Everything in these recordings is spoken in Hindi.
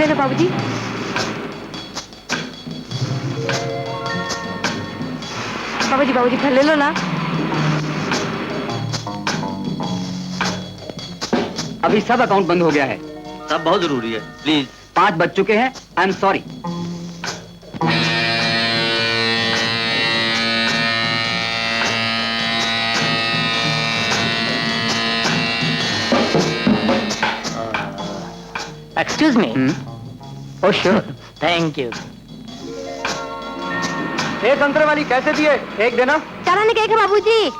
ले लो बाबूजी। बाबूजी बाबूजी फल ले लो ना। अभी सब अकाउंट बंद हो गया है। सब बहुत जरूरी है, प्लीज। 5 बज चुके हैं, I am sorry. Excuse me. Oh sure. Thank you. एक संतरे वाली कैसे दिए? एक देना। 4 आने का 1 है बाबूजी।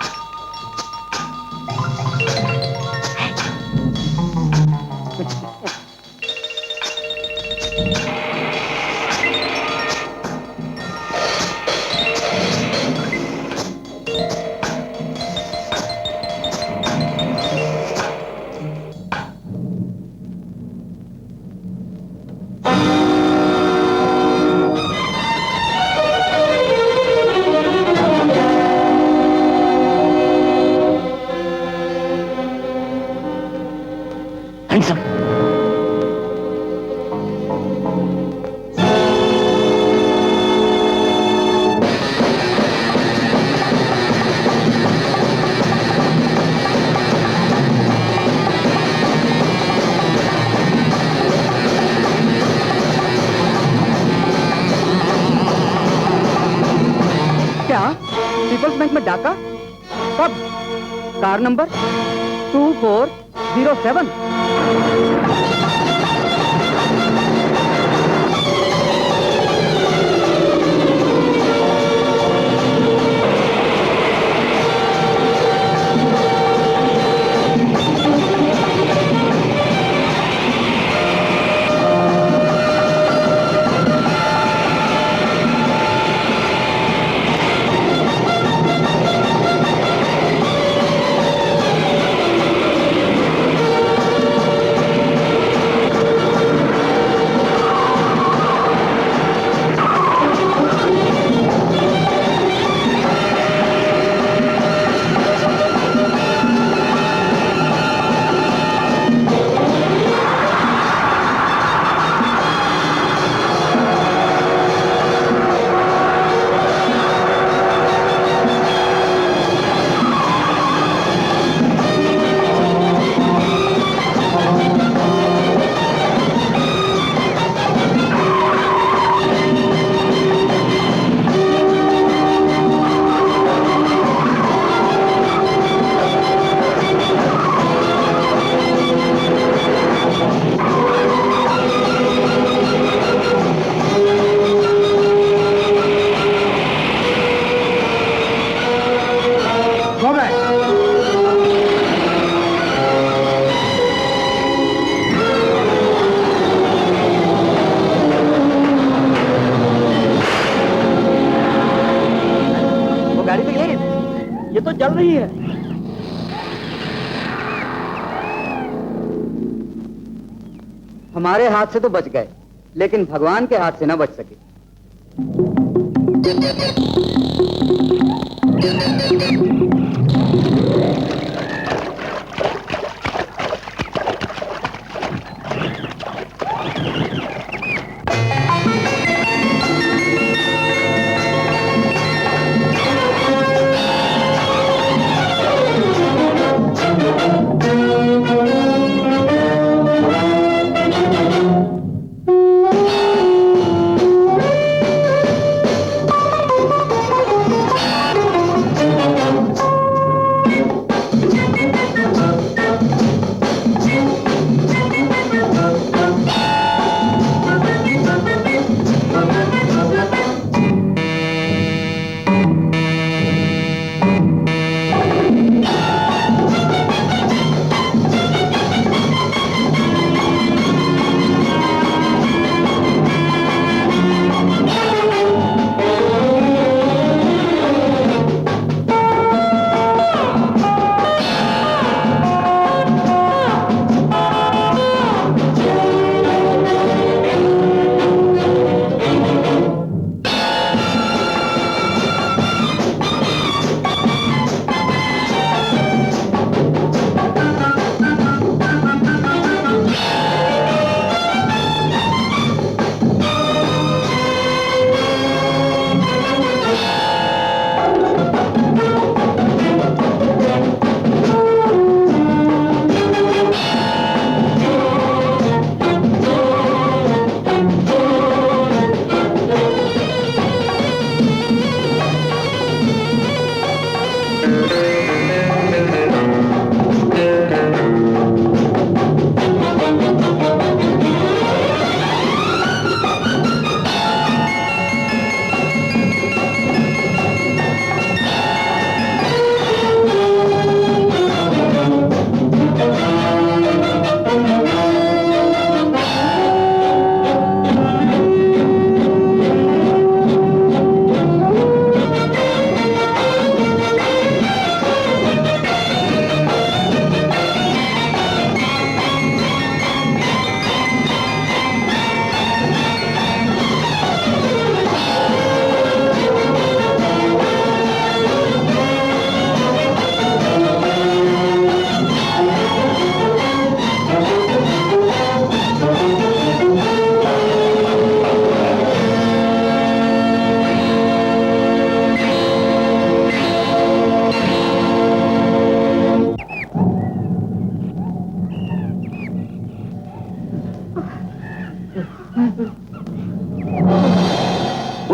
हैंडसम। क्या पीपल्स बैंक में डाका? कब? Car number 2407। ये तो जल रही है। हमारे हाथ से तो बच गए, लेकिन भगवान के हाथ से ना बच सके।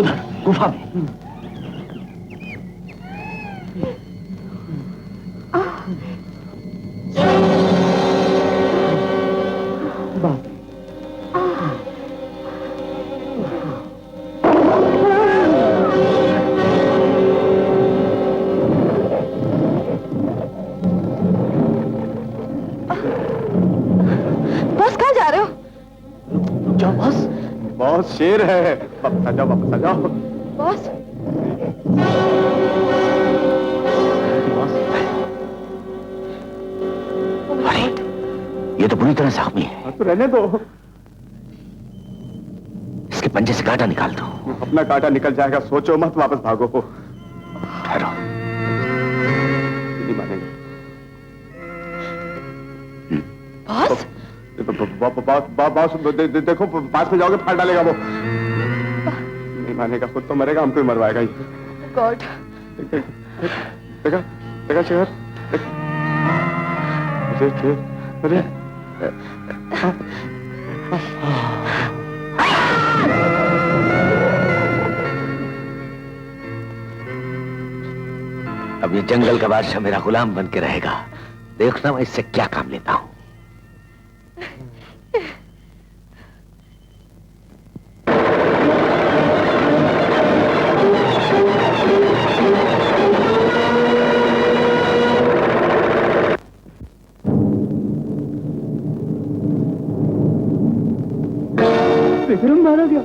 उधर गुफा में। बॉस कहाँ जा रहे हो? जाओ बॉस। बहुत शेर है। वापस आ जाओ, वापस आ जाओ। बॉस अरे ये तो बुरी तरह जख्मी है। हाँ, तो रहने दो। इसके पंजे से कांटा निकाल दो। अपना कांटा निकल जाएगा, सोचो मत, वापस भागो। ठहरो। नहीं मानेंगे। बॉस बॉस देखो, पास में जाओगे फाड़ डालेगा वो। नहीं मानेगा, खुद तो मरेगा, हमको ही मरवाएगा। गॉड। देखा देखा शेर। अरे अब ये जंगल का बादशाह मेरा गुलाम बन के रहेगा। देखना मैं इससे क्या काम लेता हूं। विक्रम मारा गया,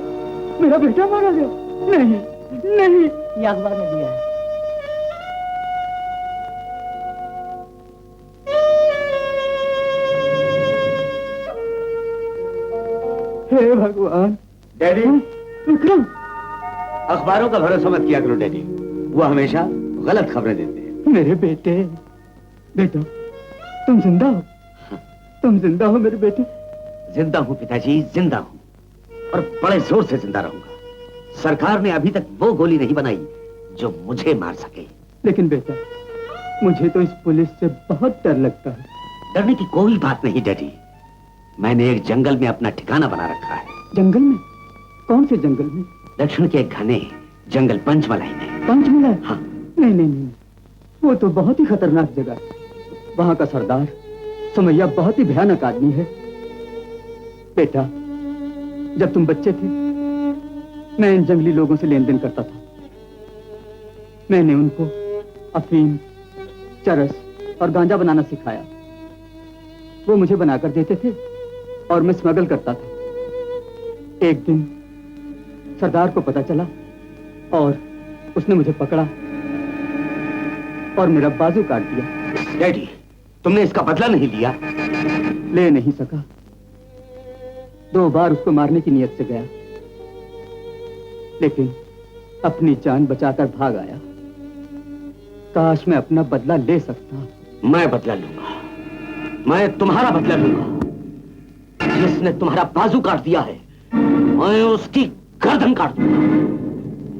मेरा बेटा मारा गया। नहीं नहीं, ये अखबार में दिया है। हे भगवान। डैडी, विक्रम, अखबारों का भरोसा मत किया करो डैडी, वो हमेशा गलत खबरें देते हैं। मेरे बेटे, बेटा तुम जिंदा हो? तुम जिंदा हो मेरे बेटे? जिंदा हूं पिताजी, जिंदा हूं, और बड़े जोर से जिंदा रहूंगा। सरकार ने अभी तक वो गोली नहीं बनाई जो मुझे मार सके। लेकिन बेटा, मुझे तो इस पुलिस से बहुत डर लगता है। डरने की कोई बात नहीं डैडी, मैंने एक जंगल में अपना ठिकाना बना रखा है। जंगल में? कौन से जंगल में? दक्षिण के एक घने जंगल पंचमलाई में। पंचमलाई? हाँ। नहीं नहीं नहीं, वो तो बहुत ही खतरनाक जगह है। वहां का सरदार सुमैया बहुत ही भयानक आदमी है। बेटा, जब तुम बच्चे थे, मैं इन जंगली लोगों से लेन देन करता था। मैंने उनको अफीम, चरस और गांजा बनाना सिखाया। वो मुझे बनाकर देते थे और मैं स्मगल करता था। एक दिन सरदार को पता चला और उसने मुझे पकड़ा और मेरा बाजू काट दिया। डैडी, तुमने इसका बदला नहीं लिया? ले नहीं सका। 2 बार उसको मारने की नियत से गया, लेकिन अपनी जान बचाकर भाग आया। काश मैं अपना बदला ले सकता। मैं बदला लूंगा, मैं तुम्हारा बदला लूंगा। जिसने तुम्हारा बाजू काट दिया है, मैं उसकी गर्दन काट दूंगा।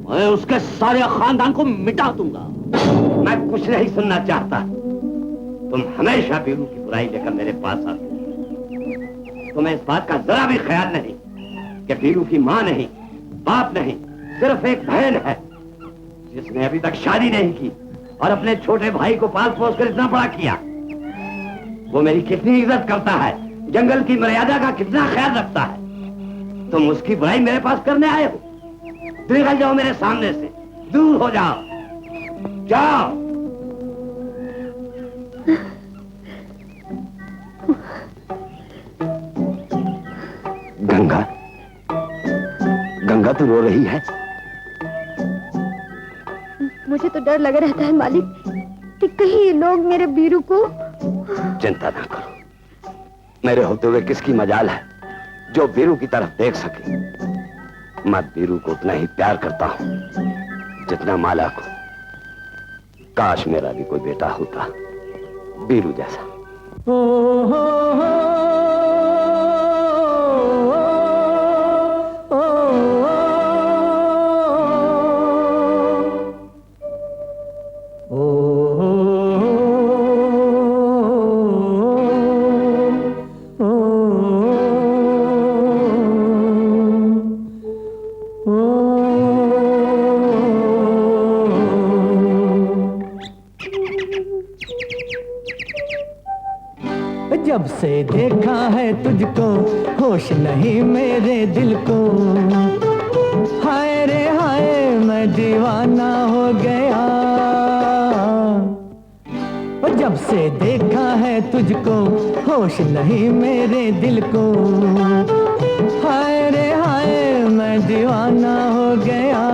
मैं उसके सारे खानदान को मिटा दूंगा। मैं कुछ नहीं सुनना चाहता। तुम हमेशा बीरू की बुराई लेकर मेरे पास आते हो। तुम्हें इस बात का जरा भी ख्याल नहीं कि बीरू की मां नहीं, बाप नहीं, सिर्फ एक बहन है जिसने अभी तक शादी नहीं की और अपने छोटे भाई को पाल पोस कर इतना बड़ा किया। वो मेरी कितनी इज्जत करता है, जंगल की मर्यादा का कितना ख्याल रखता है। तुम उसकी बुराई मेरे पास करने आए हो? निकल जाओ मेरे सामने से, दूर हो जाओ, जाओ। गंगा, गंगा तू रो रही है? मुझे तो डर लगा रहता है मालिक कि कहीं ये लोग मेरे बीरू को। चिंता ना करो, मेरे होते हुए किसकी मजाल है जो बीरू की तरफ देख सके। मैं बीरू को उतना ही प्यार करता हूं जितना माला को। काश मेरा भी कोई बेटा होता बीरू जैसा। जब से देखा है तुझको होश नहीं मेरे दिल को, हाय रे हाय मैं दीवाना हो गया। जब से देखा है तुझको होश नहीं मेरे दिल को, हाय रे हाय मैं दीवाना हो गया।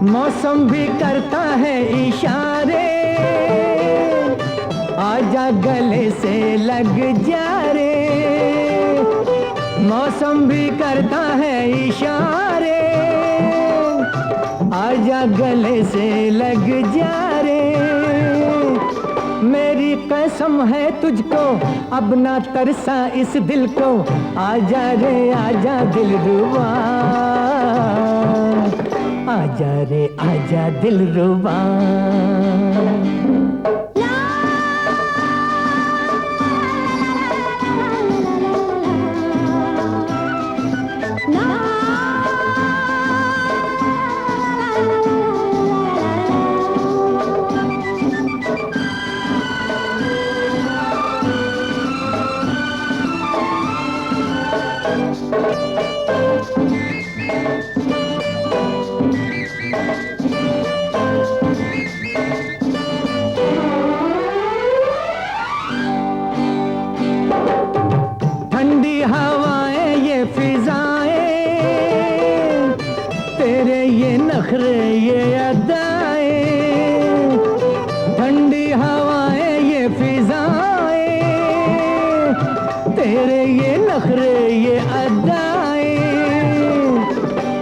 मौसम भी करता है इशारे, आजा गले से लग जा रे। मौसम भी करता है इशारे, आजा गले से लग जा रे। मेरी कसम है तुझको अब ना तरसा इस दिल को, आजा रे आजा दिलरुबा, आजा रे आजा दिलरुबा। ठंडी हवाएं ये फिजाएं, तेरे ये नखरे ये अदाएं। ठंडी हवाएं ये फिजाएं, तेरे ये नखरे ये अदाएं।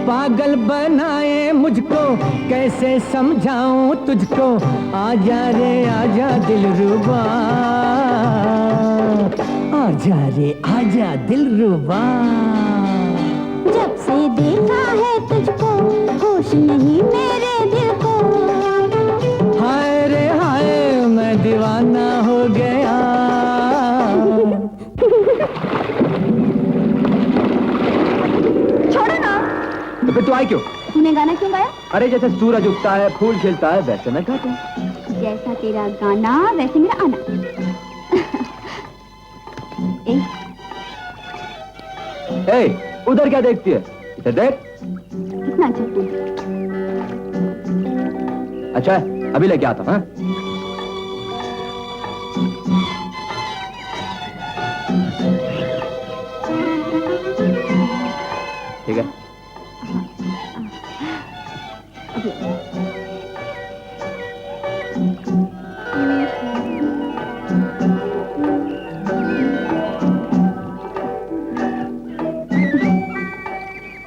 पागल बनाए मुझको कैसे समझाऊं तुझको, आजा रे आजा दिलरुबा, आजा रे आजा दिलरुबा। जब से देखा है तुझको होश नहीं मेरे दिल को, हाय रे हाय मैं दीवाना हो गया। छोड़ो ना। तो फिर तू आई क्यों? तूने गाना क्यों गाया? अरे जैसे सूरज उगता है फूल खिलता है वैसे मैं गाता हूँ। जैसा तेरा गाना वैसे मेरा आना। ए, उधर क्या देखती है? इधर देख। इतना अच्छा। अच्छा अभी लेके आता हूँ। हाँ? ठीक है।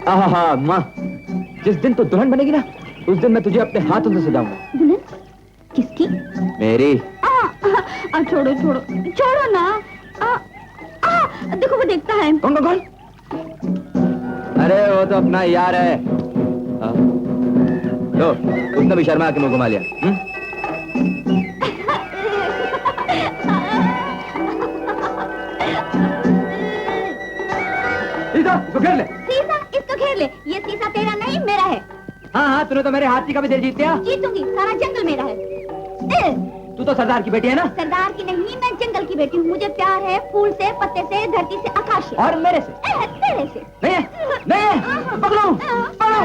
हाँ माँ, जिस दिन तू दुल्हन बनेगी ना उस दिन मैं तुझे अपने हाथों से सजाऊंगा। दुल्हन? किसकी? मेरी। छोड़ो छोड़ो छोड़ो ना। देखो वो देखता है। कौन कौन कौन? अरे वो तो अपना यार है। लो उसने भी शर्मा के मुंह घुमा लिया। इसको घेर ले। सीसा इसको घेर ले। ये सीसा तेरा नहीं मेरा है। हाँ तूने तो मेरे हाथी का भी दिल जीत लिया। जीतूंगी, सारा जंगल मेरा है। तू तो सरदार की बेटी है ना? सरदार की नहीं, मैं जंगल की बेटी हूँ। मुझे प्यार है फूल से, पत्ते से, धरती से, आकाश से। और मेरे से? तेरे से। नहीं है, नहीं है। पकड़ो, पकड़ो।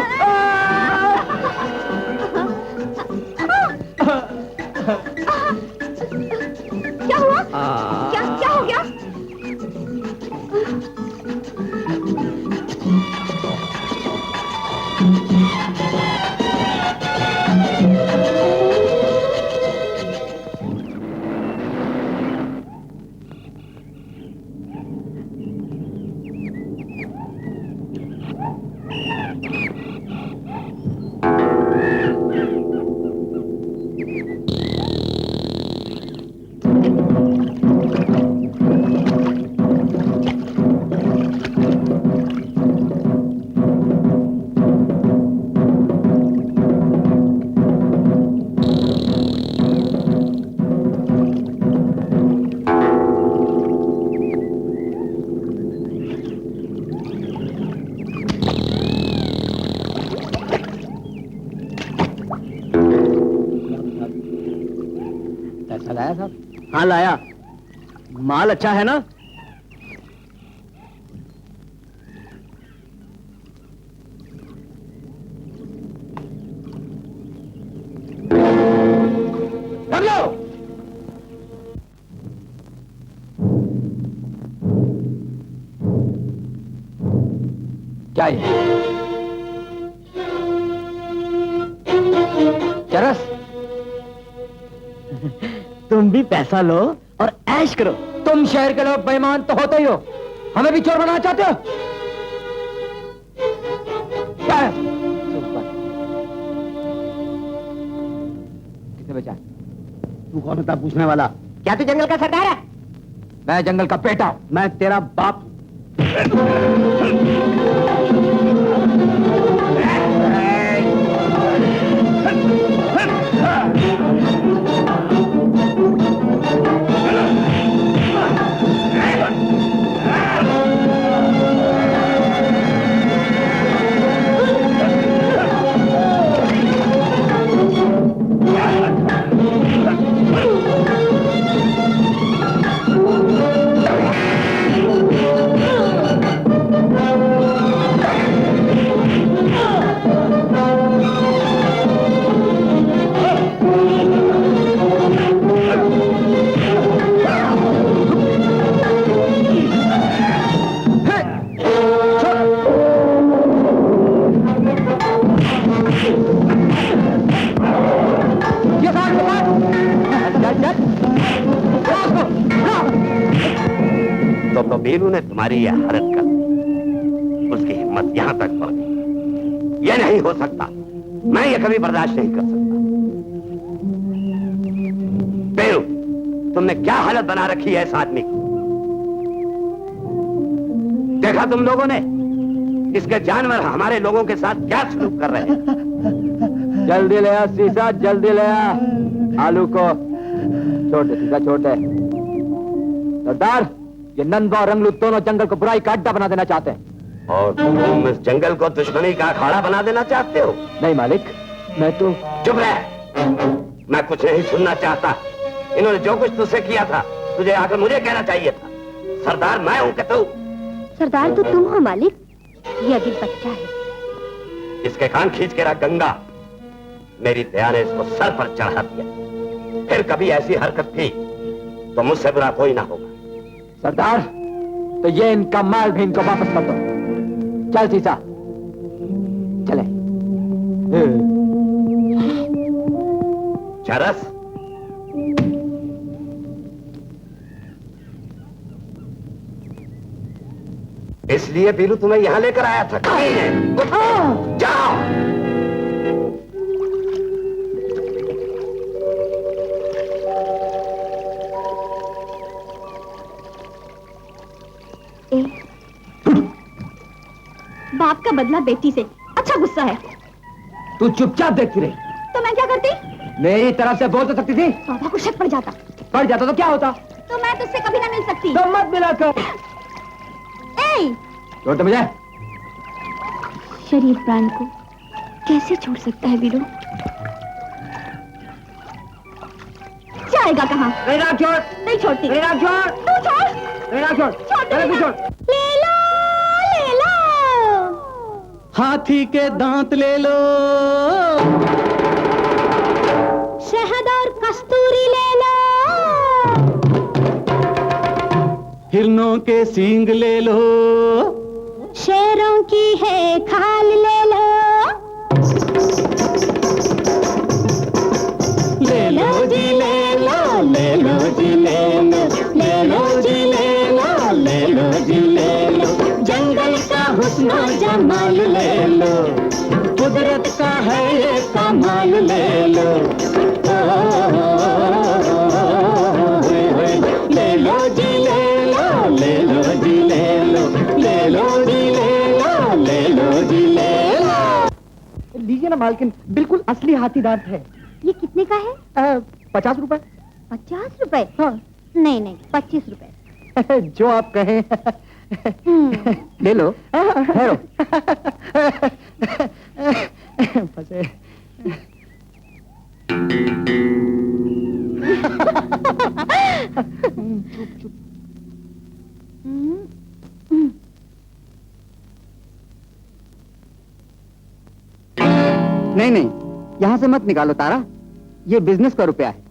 क्या हुआ? क्या क्या हो गया? माल आया। माल अच्छा है ना? कर लो। क्या ये? चरस, तुम भी पैसा लो और ऐश करो। तुम शहर के लोग बेईमान तो होते ही हो, हमें भी चोर बनाना चाहते हो? क्या है? किसने बेचा? तू कौन होता पूछने वाला? क्या तू जंगल का सरदार है? मैं जंगल का बेटा हूं। मैं तेरा बाप। तो बीरू ने तुम्हारी यह हरकत कर दी, उसकी हिम्मत यहां तक पहुंची। यह नहीं हो सकता, मैं यह कभी बर्दाश्त नहीं कर सकता। बीरू, तुमने क्या हालत बना रखी है इस आदमी की? देखा तुम लोगों ने इसके जानवर हमारे लोगों के साथ क्या सलूक कर रहे हैं? जल्दी ले आ सीसा, जल्दी ले आ। आलू को छोड़ दे, सीसा छोड़ दे। सरदार, ये नंदवा और रंगलू दोनों जंगल को बुराई का अड्डा बना देना चाहते हैं। और तुम इस जंगल को दुश्मनी का अखाड़ा बना देना चाहते हो? नहीं मालिक, मैं तो... चुप रह, मैं कुछ नहीं सुनना चाहता। इन्होंने जो कुछ तुझसे किया था, तुझे आकर मुझे कहना चाहिए था। सरदार मैं हूं कि तू? सरदार तो तुम हो मालिक, ये अभी बच्चा है। इसके कान खींच के रख गंगा। मेरी दया ने इसको सर पर चढ़ा दिया। फिर कभी ऐसी हरकत की तो मुझसे बुरा कोई ना होगा। सरदार, तो ये इनका माल भी इनको वापस कर दो। चल सीसा, चले। चरस, इसलिए बीरू तुम्हें यहां लेकर आया था। जाओ। बाप का बदला बेटी से अच्छा गुस्सा है। तू चुपचाप देखती रही। तो मैं क्या करती? मेरी तरफ से बोल तो सकती थी। बाबा को शक पड़ जाता। पड़ जाता तो क्या होता? तो मैं तुझसे कभी ना मिल सकती। तो मत मिला कर। छोड़ दे मुझे। शरीर प्राण को कैसे छोड़ सकता है वीरू? जाएगा कहाँ? छोड़। नहीं छोड़ती। छोड़। तू छोड़। छोड़। छोड़। छोड़। ले लो, ले लो। हाथी के दांत ले लो, शहद और कस्तूरी ले लो, हिरनों के सींग ले लो, शेरों की है खाल ले लो। ले लो जी ले लो, ले लो जी ले लो, ले लो जी ले लो, ले लो जी ले लो। जंगल का हुस्न जमाल ले लो, कुदरत का है ये कमाल ले लो। ले लो जी ले लो, ले लो जी ले लो, ले लो जी ले लो, ले लो जी ले लो। लीजिए ना मालकिन, बिल्कुल असली हाथी दांत है। ये कितने का है? 50 रुपए। 50 रुपए? हाँ। नहीं नहीं, 25 रुपए। जो आप कहें। ले लो। ठहरो। फंसे। नहीं नहीं, यहाँ से मत निकालो तारा, ये बिजनेस का रुपया है।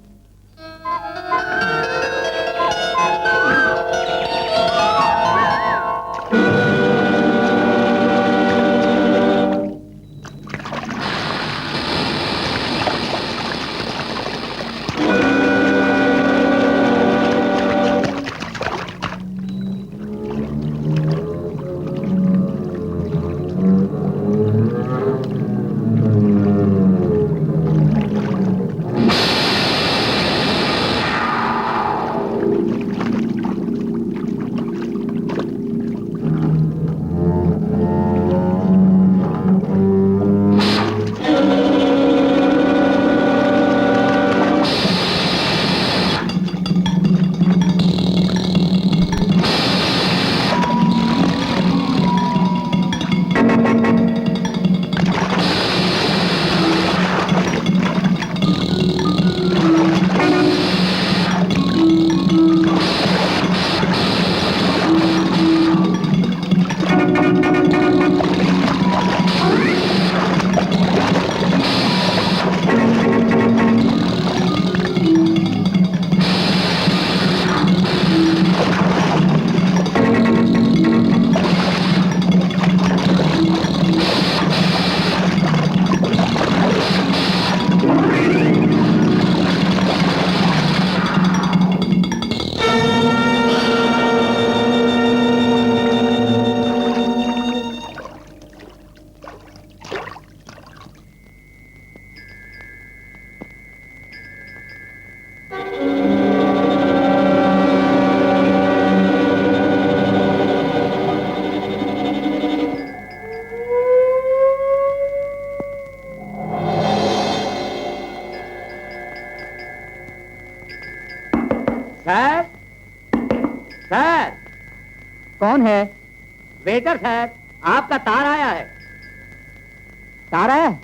सर, सर, कौन है? वेटर सर, आपका तार आया है। तारा है?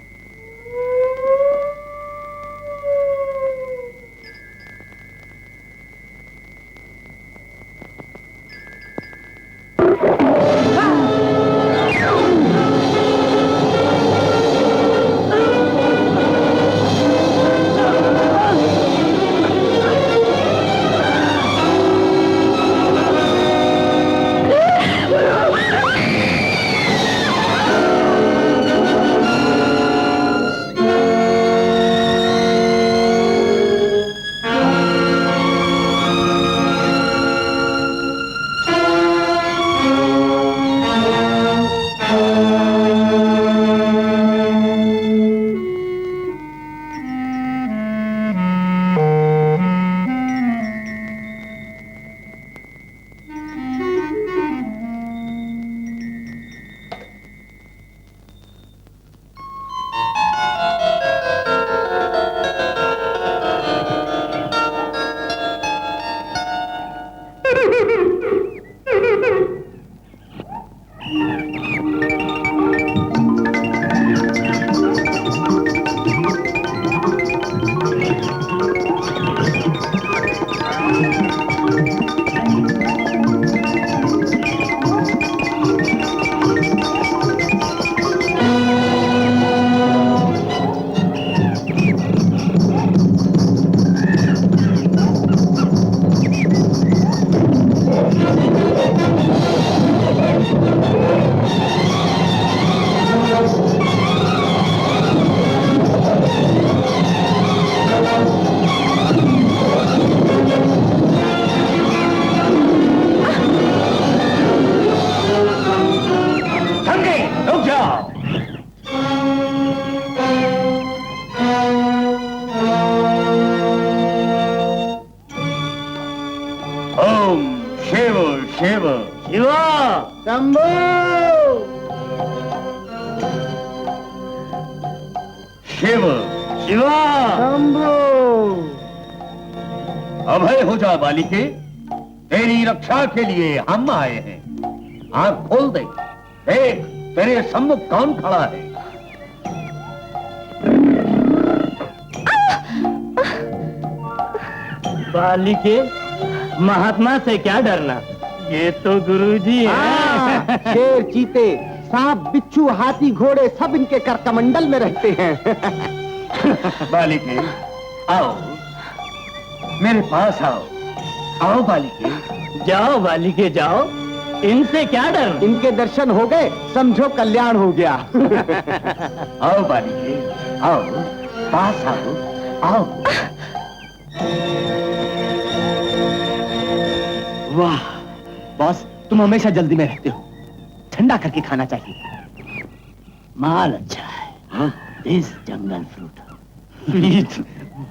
शिव शिवा शंभू। अभय हो जा बालिके, तेरी रक्षा के लिए हम आए हैं। आंख खोल दे, देख तेरे सम्मुख कौन खड़ा है। बालिके, महात्मा से क्या डरना, ये तो गुरुजी हैं। शेर, चीते, सांप, बिच्छू, हाथी, घोड़े सब इनके करकमंडल में रहते हैं। बालिके, आओ मेरे पास आओ। आओ बालिके। जाओ बालिके जाओ, इनसे क्या डर। इनके दर्शन हो गए, समझो कल्याण हो गया। आओ बालिके, आओ पास आओ, आओ। वाह बॉस, तुम हमेशा जल्दी में रहते हो, ठंडा करके खाना चाहिए। माल अच्छा है। हाँ, this jungle fruit sweet,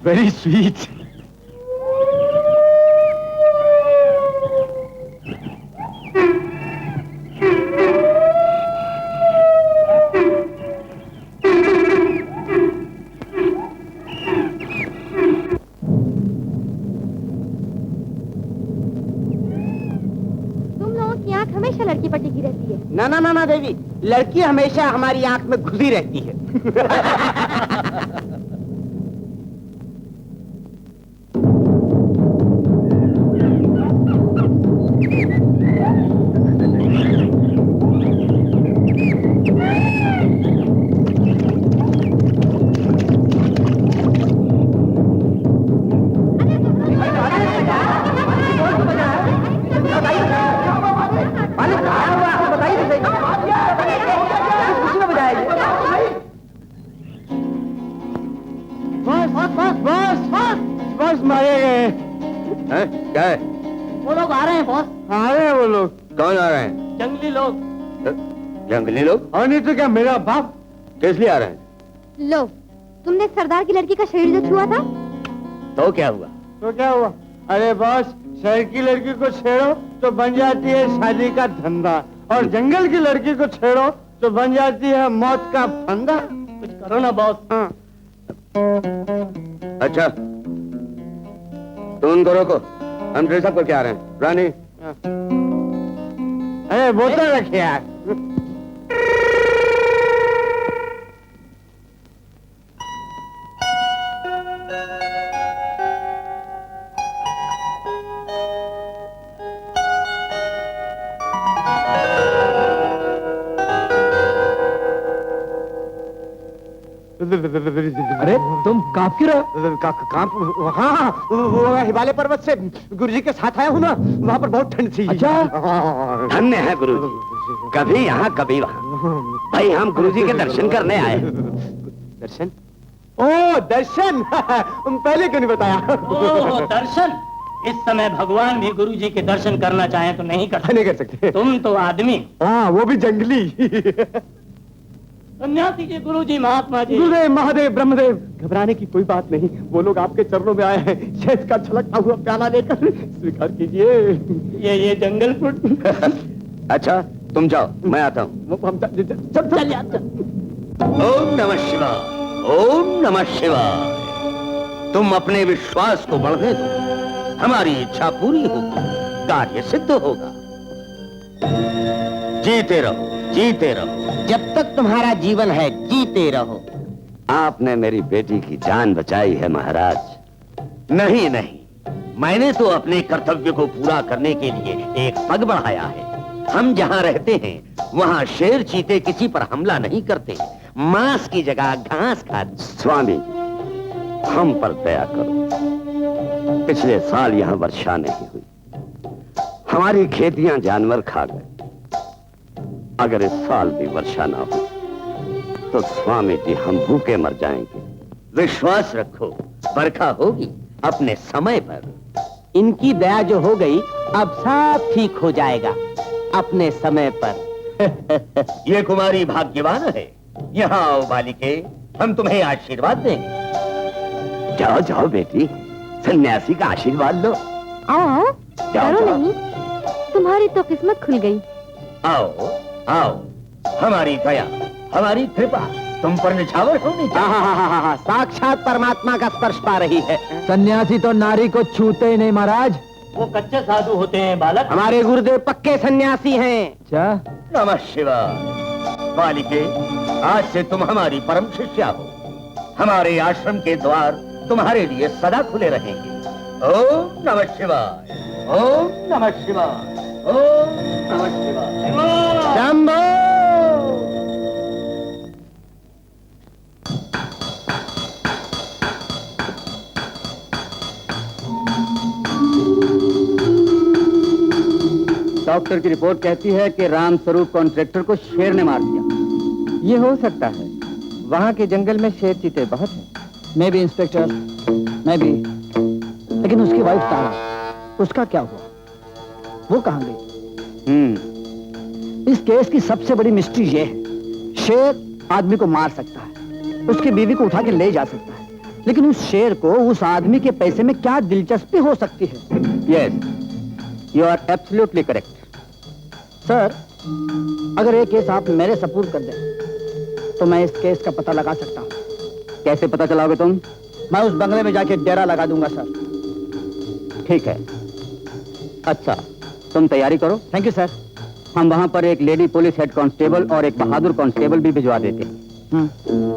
very sweet. हमेशा लड़की पर टिकी रहती है। ना ना ना ना देवी, लड़की हमेशा हमारी आंख में घुसी रहती है। बस मारे गए हैं? क्या है? वो लोग आ रहे हैं बॉस। आ रहे हैं वो लोग। कौन आ रहे हैं? जंगली लोग। जंगली लोग? और नहीं तो क्या, मेरा बाप। किस लिए आ रहे हैं? लो, तुमने सरदार की लड़की का शरीर जो छुआ था, तो क्या हुआ? तो क्या हुआ? अरे बॉस, शहर की लड़की को छेड़ो तो बन जाती है शादी का धंधा, और जंगल की लड़की को छेड़ो तो बन जाती है मौत का फंदा। कुछ करो ना बॉस। हाँ। अच्छा, तो उन दोनों को हम ड्रेसअप करके आ रहे हैं। रानी, अरे बोतल रखे यार। अरे तुम कांप क्यों रहे हो? कांप? हाँ, वो हिमालय पर्वत से गुरुजी के साथ आया हूँ ना, वहाँ पर बहुत ठंड थी। अच्छा। धन्य है गुरुजी, कभी यहाँ कभी वहाँ। भाई हम गुरुजी के दर्शन करने आए। दर्शन? ओ दर्शन। पहले क्यों नहीं बताया? ओह, दर्शन। इस समय भगवान भी गुरुजी के दर्शन करना चाहें तो नहीं कर सकते। नहीं कर सकते। तुम तो आदमी। हाँ, वो भी जंगली। सन्यासी जी, गुरुजी, महात्मा जी। गुरुदेव, महादेव, ब्रह्मदेव, घबराने की कोई बात नहीं, वो लोग आपके चरणों में आए हैं, शहद का छलकता हुआ प्याला लेकर, स्वीकार कीजिए। ये जंगल फ्रूट। अच्छा तुम जाओ, मैं आता हूँ। चल यार। ओम नमः शिवाय, ओम नमः शिवाय। तुम अपने विश्वास को बढ़ने दो, हमारी इच्छा पूरी होगी, कार्य सिद्ध होगा। जीते रहो, जीते रहो। जब तक तुम्हारा जीवन है, जीते रहो। आपने मेरी बेटी की जान बचाई है महाराज। नहीं नहीं, मैंने तो अपने कर्तव्य को पूरा करने के लिए एक पग बढ़ाया है। हम जहाँ रहते हैं वहाँ शेर चीते किसी पर हमला नहीं करते, मांस की जगह घास खाते। स्वामी, हम पर दया करो। पिछले साल यहाँ वर्षा नहीं हुई, हमारी खेतियां जानवर खा गए। अगर इस साल भी वर्षा ना हो तो स्वामी जी हम भूखे मर जाएंगे। विश्वास रखो, बरखा होगी अपने समय पर। इनकी दया जो हो गई, अब सब ठीक हो जाएगा अपने समय पर। ये कुमारी भाग्यवान है। यहाँ आओ बालिके, हम तुम्हें आशीर्वाद देंगे। जाओ जाओ बेटी, सन्यासी का आशीर्वाद लो। आओ, जाओ, डरो जाओ। नहीं, तुम्हारी तो किस्मत खुल गई। आओ आओ, हमारी दया, हमारी कृपा तुम पर निछावर होनी चाहिए। साक्षात परमात्मा का स्पर्श पा रही है। सन्यासी तो नारी को छूते ही नहीं महाराज। वो कच्चे साधु होते हैं बालक। हमारे गुरुदेव पक्के सन्यासी हैं। अच्छा, नमः शिवाय। बालिके, आज से तुम हमारी परम शिष्या हो। हमारे आश्रम के द्वार तुम्हारे लिए सदा खुले रहेंगे। ओम नमः शिवाय, ओम नमः शिवाय, ओम नमः शिवाय। शंभो। डॉक्टर की रिपोर्ट कहती है कि राम स्वरूप कॉन्ट्रैक्टर को शेर ने मार दिया। ये हो सकता है, वहाँ के जंगल में शेर चीते बहुत हैं। मैं भी इंस्पेक्टर, मैं भी। लेकिन उसकी वाइफ तारा, उसका क्या हुआ? वो कहाँ गई? इस केस की सबसे बड़ी मिस्ट्री ये है, शेर आदमी को मार सकता है, उसकी बीवी को उठा के ले जा सकता है, लेकिन उस शेर को उस आदमी के पैसे में क्या दिलचस्पी हो सकती है? Yes, you are absolutely correct. Sir, अगर ये केस आप मेरे सपुर्द कर दें तो मैं इस केस का पता लगा सकता हूँ। कैसे पता चलाओगे तुम? मैं उस बंगले में जाके डेरा लगा दूंगा सर। ठीक है, अच्छा तुम तैयारी करो। Thank you sir. हम वहाँ पर एक लेडी पुलिस हेड कांस्टेबल और एक बहादुर कांस्टेबल भी भिजवा देते हैं।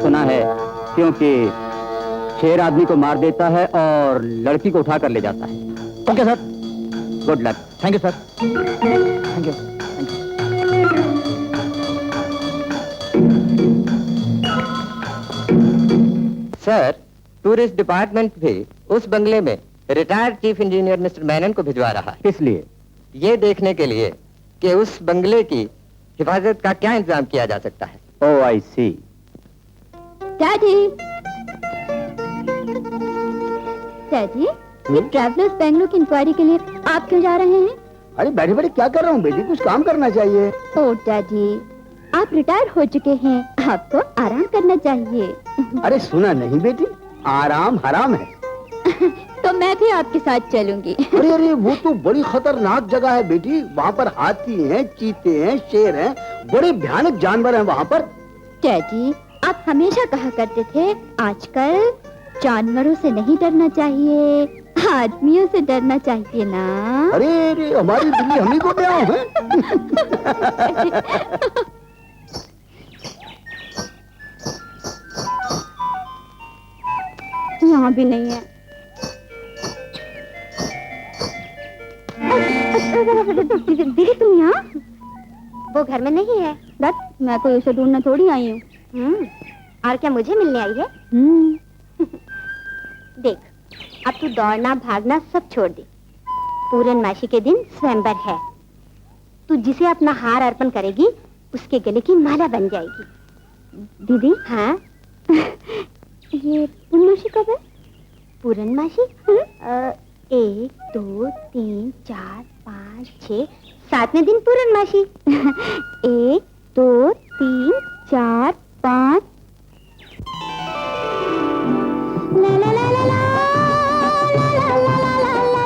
सुना है, क्योंकि शेर आदमी को मार देता है और लड़की को उठा कर ले जाता है। Okay sir. Good luck. Thank you sir. Thank you. Sir, tourist department भी उस बंगले में रिटायर्ड चीफ इंजीनियर मिस्टर मैनन को भिजवा रहा है। किस लिए? ये देखने के लिए कि उस बंगले की हिफाजत का क्या इंतजाम किया जा सकता है। ओह आई सी। डैडी, डैडी, ये ट्रैवलर्स बेंगलुरु की इंक्वायरी के लिए आप क्यों जा रहे हैं? अरे बैठे बैठे क्या कर रहा हूँ बेटी, कुछ काम करना चाहिए। ओह डैडी, आप रिटायर हो चुके हैं, आपको आराम करना चाहिए। अरे सुना नहीं बेटी, आराम हराम है। तो मैं भी आपके साथ चलूंगी। अरे अरे वो तो बड़ी खतरनाक जगह है बेटी, वहाँ पर हाथी हैं, चीते हैं, शेर हैं, बड़े भयानक जानवर हैं वहाँ पर। डैडी, आप हमेशा कहा करते थे आजकल जानवरों से नहीं डरना चाहिए, आदमियों से डरना चाहिए ना। अरे अरे हमारी दिल्ली हम ही को क्या है। यहाँ भी नहीं है। दीदी तुम यहाँ? वो घर में नहीं है। बस मैं कोई उसे ढूंढना थोड़ी आई हूँ। और क्या मुझे मिलने आई है? देख, अब तू दौड़ना भागना सब छोड़ दे। पूर्णमासी के दिन स्वयंवर है। तू जिसे अपना हार अर्पण करेगी उसके गले की माला बन जाएगी। दीदी, हाँ? ये पूर्णमासी कब है? पूर्णमासी 1 2 3 4 5 6 7वें दिन पूर्णमासी। 1 2 3 4 5। ला ला ला ला ला ला ला ला ला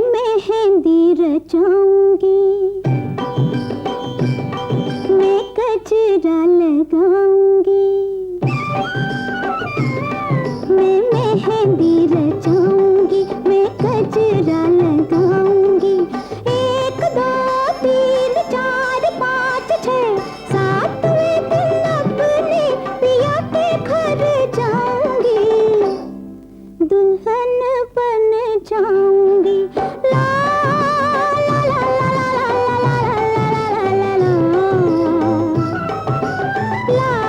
मेहंदी रचाऊंगी, मैं गजरा लगाऊंगी, मैं मेहंदी रचाऊंगी, मैं गजरा लगाऊंगी। 1 2 3 4 5 6 7वें दिन अपने पिया के घर जाऊंगी, दुल्हन बन जाऊंगी। ला ला ला ला ला ला ला ला ला ला ला ला।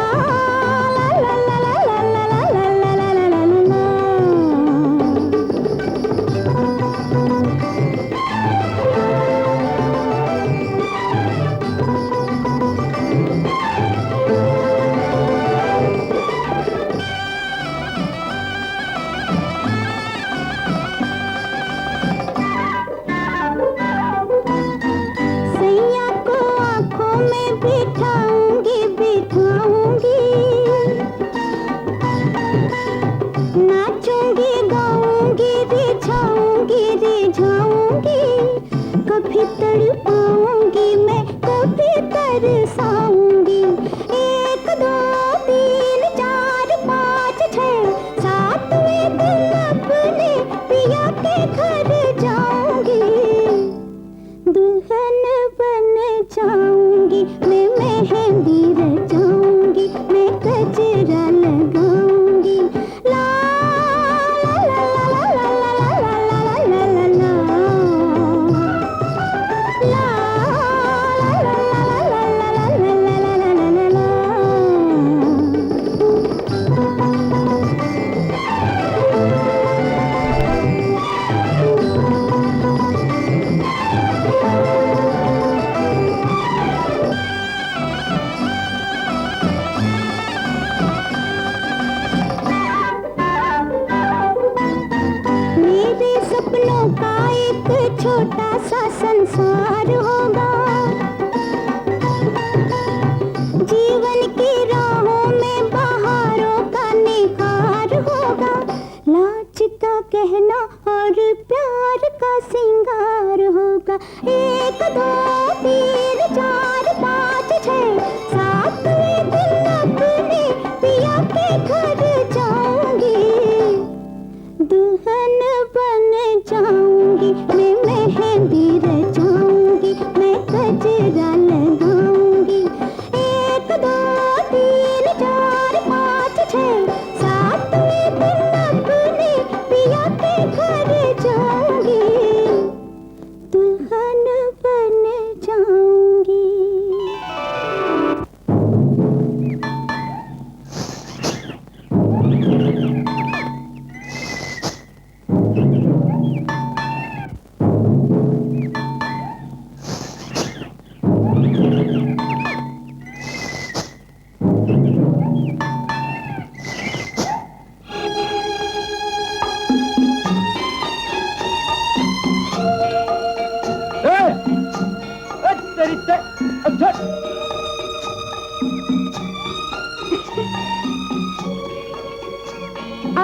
आ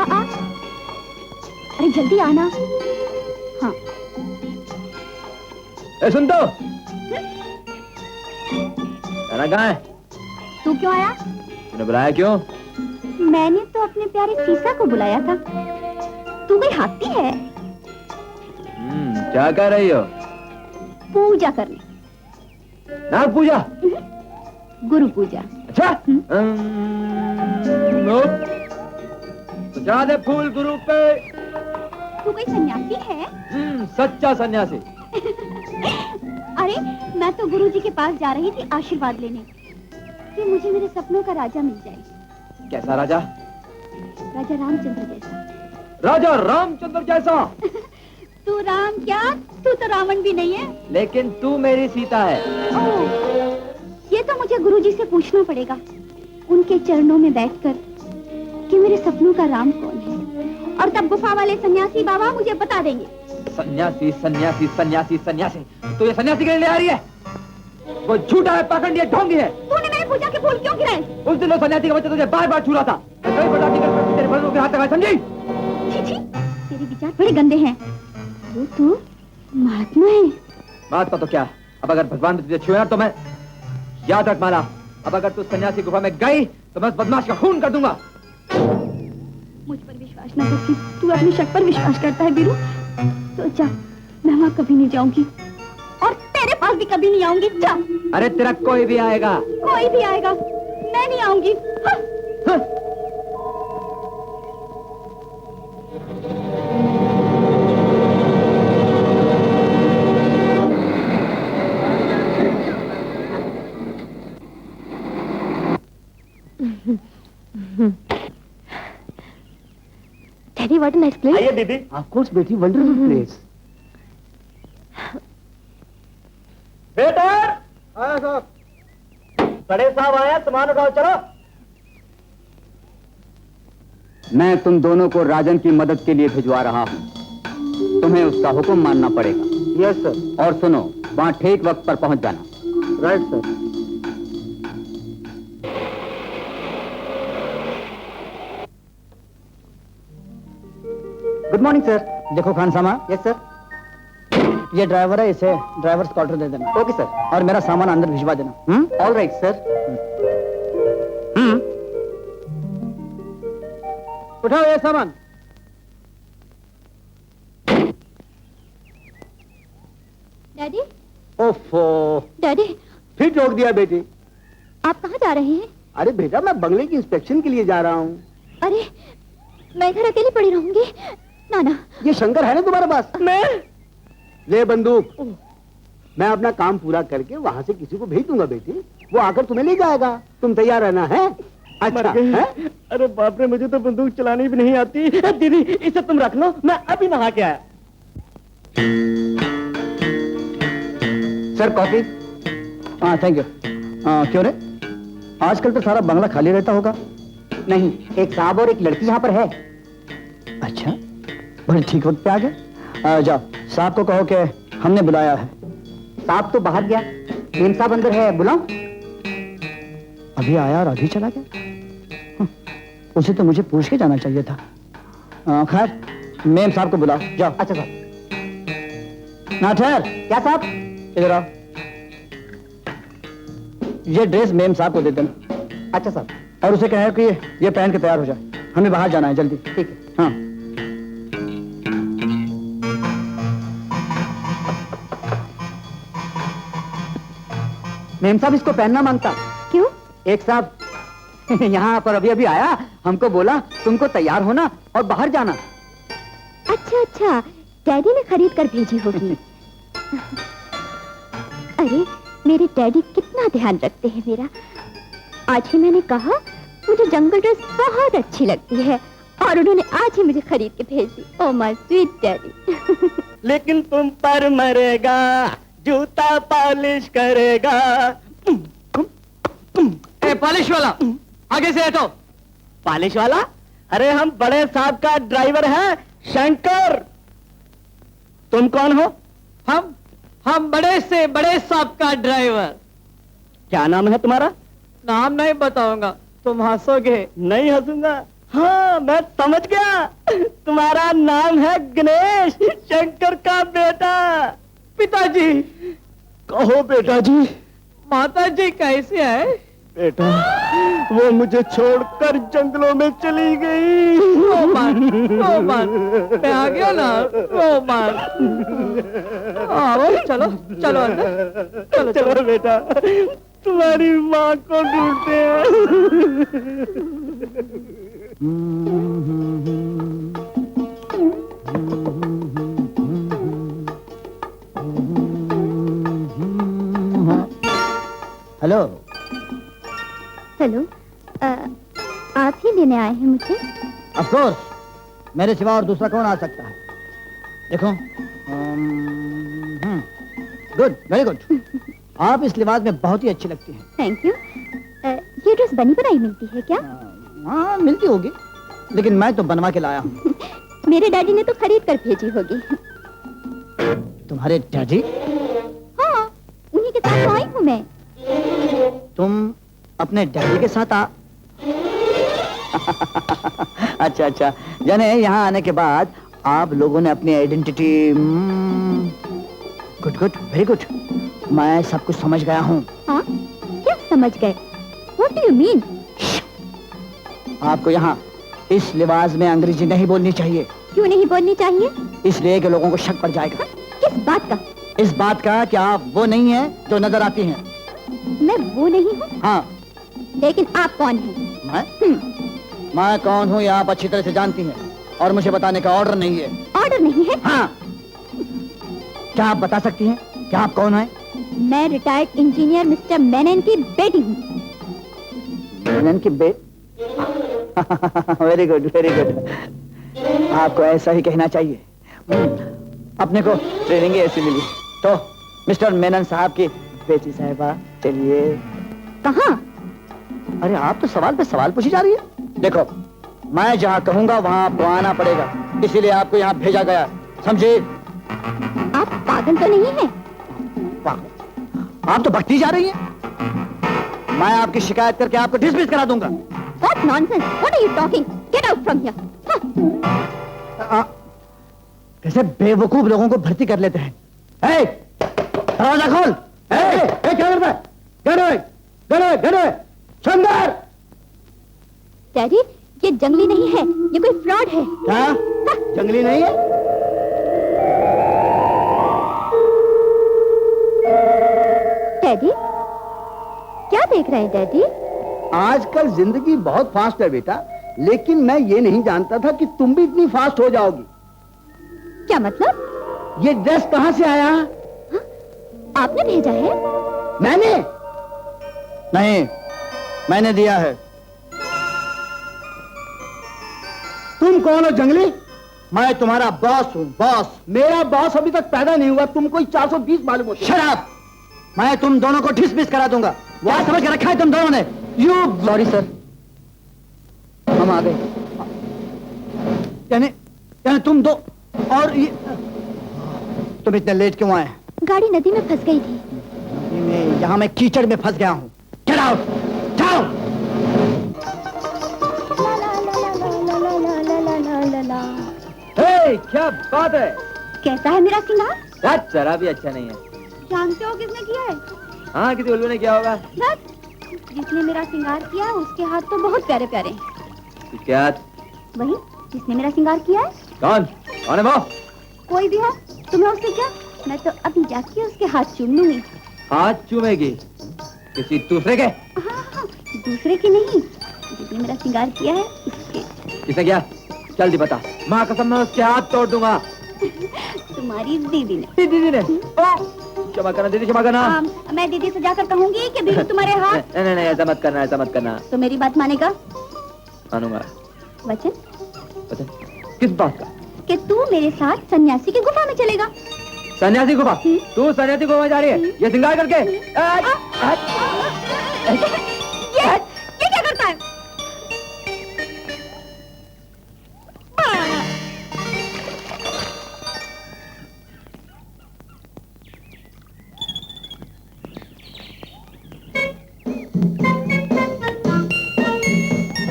अरे जल्दी आना। हाँ सुन तो कहाँ है? तू क्यों आया? तूने बुलाया क्यों? मैंने तो अपने प्यारे सीसा को बुलाया था। तू कोई हाथी है? क्या कर रही हो? पूजा करने। नाग पूजा? गुरु पूजा। अच्छा नो तो जा दे फूल गुरु पे। तू कोई सन्यासी है? सच्चा सन्यासी। अरे मैं तो गुरुजी के पास जा रही थी आशीर्वाद लेने कि मुझे मेरे सपनों का राजा मिल जाए। कैसा राजा? राजा रामचंद्र जैसा। राजा रामचंद्र जैसा? तू राम क्या, तू तो रावण भी नहीं है। लेकिन तू मेरी सीता है। ओह, ये तो मुझे गुरुजी से पूछना पड़ेगा उनके चरणों में बैठकर कि मेरे सपनों का राम कौन है, और तब गुफा वाले सन्यासी बाबा मुझे बता देंगे। सन्यासी सन्यासी सन्यासी सन्यासी, तो ये सन्यासी के लिए आ रही है? वो झूठा है, पाखंडी है, ढोंगी है। तूने मेरे पूजा के फूल क्यों गिराए? उस दिन वो सन्यासी का बच्चा तुझे बार-बार छू रहा था। मैं कई बर्दाश्त नहीं कर सकती तेरे बड़ों के हाथ लगाए, समझी? छी छी, तेरे विचार बड़े गंदे हैं। वो तू महात्मा है। महात्मा तो क्या, अब अगर भगवान ने तुझे छुआ तो मैं, याद रख माला, अब अगर तू सन्यासी गुफा में गई तो मैं उस बदमाश का खून कर दूंगा। मुझ पर विश्वास न करती, तू अपनी शक पर विश्वास करता है वीरू। तो जा, मैं वहाँ कभी नहीं जाऊंगी और तेरे पास भी कभी नहीं आऊंगी। जा। अरे तेरा कोई भी आएगा। कोई भी आएगा, मैं नहीं आऊंगी। हाँ। हाँ। Daddy, what a nice place. आइए दीदी। Of course, बेटी, wonderful place. वेटर, आया साहब। बड़े साहब आया, सामान उठाओ, चलो। मैं तुम दोनों को राजन की मदद के लिए भिजवा रहा हूँ। तुम्हें उसका हुक्म मानना पड़ेगा। Yes sir. और सुनो, वहाँ ठीक वक्त पर पहुँच जाना। Right sir. Good morning sir. देखो खान सामा। Yes sir. ये ड्राइवर है, इसे ड्राइवर्स क्वार्टर दे देना। Okay sir. और मेरा सामान अंदर भिजवा देना। All right sir. उठाओ ये सामान। डैडी, ओफो, डैडी, फिर रोक दिया बेटी। आप कहाँ जा रहे हैं? अरे बेटा, मैं बंगले की इंस्पेक्शन के लिए जा रहा हूँ। अरे मैं इधर अकेली पड़ी रहूंगी। नाना, ये शंकर है ना तुम्हारे पास? मैं ले बंदूक। मैं अपना काम पूरा करके वहाँ से किसी को भेज दूंगा बेटी, वो आकर तुम्हें ले जाएगा। तुम तैयार रहना है? अच्छा है? अरे बाप रे, मुझे तो बंदूक चलानी भी नहीं आती। दीदी, इसे तुम रख लो, मैं अभी नहा के आया। Sir coffee. हाँ थैंक यू। क्यों रे, आजकल तो सारा बंगला खाली रहता होगा। नहीं, एक साहब और एक लड़की यहाँ पर है। अच्छा, बड़े ठीक वक्त पे आ गए। जाओ, साहब को कहो कि हमने बुलाया है। साहब तो बाहर गया, मेम साहब अंदर है, बुलाओ। अभी आया और अभी चला गया। उसे तो मुझे पूछ के जाना चाहिए था। खैर, मेम साहब को बुलाओ, जाओ। अच्छा साहब। ना ठहर। क्या साहब? इधर आओ। ये ड्रेस मेम साहब को दे देना। अच्छा साहब। और उसे कहे कि ये पहन के तैयार हो जाए, हमें बाहर जाना है जल्दी। ठीक है। हाँ। मेम साहब इसको पहनना मांगता। क्यों? एक साहब यहाँ पर अभी अभी आया, हमको बोला तुमको तैयार होना और बाहर जाना। अच्छा अच्छा, डैडी ने खरीद कर भेजी होगी। अरे मेरे डैडी कितना ध्यान रखते हैं मेरा। आज ही मैंने कहा मुझे जंगल ड्रेस बहुत अच्छी लगती है और उन्होंने आज ही मुझे खरीद के भेज दी। Oh my sweet daddy. लेकिन तुम पर मरेगा, जूता पॉलिश करेगा। पॉलिश वाला, आगे से हटो। पॉलिश वाला? अरे हम बड़े साहब का ड्राइवर है, शंकर। तुम कौन हो? हम बड़े से बड़े साहब का ड्राइवर। क्या नाम है तुम्हारा? नाम नहीं बताऊंगा, तुम हंसोगे। नहीं हंसूंगा। हाँ मैं समझ गया, तुम्हारा नाम है गणेश, शंकर का बेटा। पिताजी, कहो बेटा जी। माताजी कैसे है? बेटा वो मुझे छोड़कर जंगलों में चली गई। रो मत, मैं आ गया ना, रो मत। आओ चलो चलो अंदर, चलो चलो बेटा, तुम्हारी माँ को ढूंढते हैं। हेलो। हेलो, आप ही लेने आए हैं मुझे? ऑफ कोर्स, मेरे सिवा और दूसरा कौन आ सकता है? देखो, गुड, वेरी गुड। आप इस लिबास में बहुत ही अच्छी लगती हैं। Thank you. ये ड्रेस बनी बनाई मिलती है क्या? हाँ मिलती होगी, लेकिन मैं तो बनवा के लाया हूँ। मेरे डैडी ने तो खरीद कर भेजी होगी। तुम्हारे डैडी? हाँ, उन्हीं के साथ तो आई हूँ मैं। तुम अपने डैडी के साथ आ? अच्छा अच्छा, जाने यहाँ आने के बाद आप लोगों ने अपनी identity. Good good, very good. मैं सब कुछ समझ गया हूँ। हाँ, क्या समझ गए? What do you mean? आपको यहाँ इस लिबास में अंग्रेजी नहीं बोलनी चाहिए। क्यों नहीं बोलनी चाहिए? इसलिए कि लोगों को शक पड़ जाएगा। किस बात का? इस बात का कि आप वो नहीं है जो नजर आती हैं। मैं वो नहीं हूँ? हाँ। लेकिन आप कौन हैं? मैं कौन हूँ ये आप अच्छी तरह से जानती हैं, और मुझे बताने का ऑर्डर नहीं है। ऑर्डर नहीं है? हाँ। क्या आप बता सकती हैं कि आप कौन हैं? मैं रिटायर्ड इंजीनियर मिस्टर मेनन की बेटी हूँ। मेनन की वेरी गुड वेरी गुड। आपको ऐसा ही कहना चाहिए। अपने को ट्रेनिंग ऐसी मिली। तो मिस्टर मेनन साहब की बेटी साहिबा, चलिए। कहाँ? अरे आप तो सवाल पे सवाल पूछी जा रही है। देखो, मैं जहाँ कहूँगा वहाँ आपको आना पड़ेगा, इसीलिए आपको यहाँ भेजा गया, समझे? आप पागल तो नहीं हैं? पागल? आप तो भटकी जा रही हैं। मैं आपकी शिकायत करके आपको डिसमिस करा दूंगा। What nonsense! What are you talking? Get out from here! कैसे बेवकूफ लोगों को भर्ती कर लेते हैं। दरवाजा खोल। क्या करता है? सुंदर! डैडी, ये जंगली नहीं है, ये कोई फ्रॉड है। क्या? जंगली नहीं है? डैडी, क्या देख रहे हैं डैडी? आजकल जिंदगी बहुत फास्ट है बेटा, लेकिन मैं ये नहीं जानता था कि तुम भी इतनी फास्ट हो जाओगी। क्या मतलब? ये ड्रेस कहाँ से आया? आपने भेजा है? मैंने नहीं, मैंने दिया है। तुम कौन हो जंगली? मैं तुम्हारा बॉस हूँ, बॉस। मेरा बॉस अभी तक पैदा नहीं हुआ, तुम कोई 420 मालूम होते। शराब! मैं तुम दोनों को डिसमिस करा दूंगा। क्या समझ के रखा है तुम दोनों ने? यू सॉरी सर, हम आ गए। यानी तुम दो, और ये तुम इतने लेट क्यों आए? गाड़ी नदी में फंस गई थी। यहाँ मैं कीचड़ में फंस गया हूँ। गेट आउट, जाओ। क्या बात है? कैसा है मेरा सिंगार? यार जरा भी अच्छा नहीं है। जानते हो किसने किया है? हाँ, किसी उल्लू ने किया होगा। बस जिसने मेरा सिंगार किया है उसके हाथ तो बहुत प्यारे प्यारे हैं। किसके हाथ? वही जिसने मेरा सिंगार किया है। कौन? कौन है वो? कोई भी हो, तुम्हें उससे क्या? मैं तो अभी जाके उसके हाथ चूम लूंगी। हाथ चूमेगी? किसी दूसरे के? हाँ, दूसरे के नहीं, जिसने मेरा सिंगार किया है उसके। किसने किया? जल्दी बता, माँ कसम मैं उसके हाथ तोड़ दूंगा। तुम्हारी दीदी ने। दीदी ने? क्षमा करना दीदी, क्षमा करना। मैं दीदी से जाकर कहूंगी कि बीवी तुम्हारे हाथ। नहीं, ऐसा मत करना, ऐसा मत करना। तो मेरी बात मानेगा? मानूंगा। वचन? वचन? किस बात का? कि तू मेरे साथ सन्यासी की गुफा में चलेगा। सन्यासी गुफा? तू सन्यासी गुफा में जा रही है ये सिंगार करके? ये क्या करता है?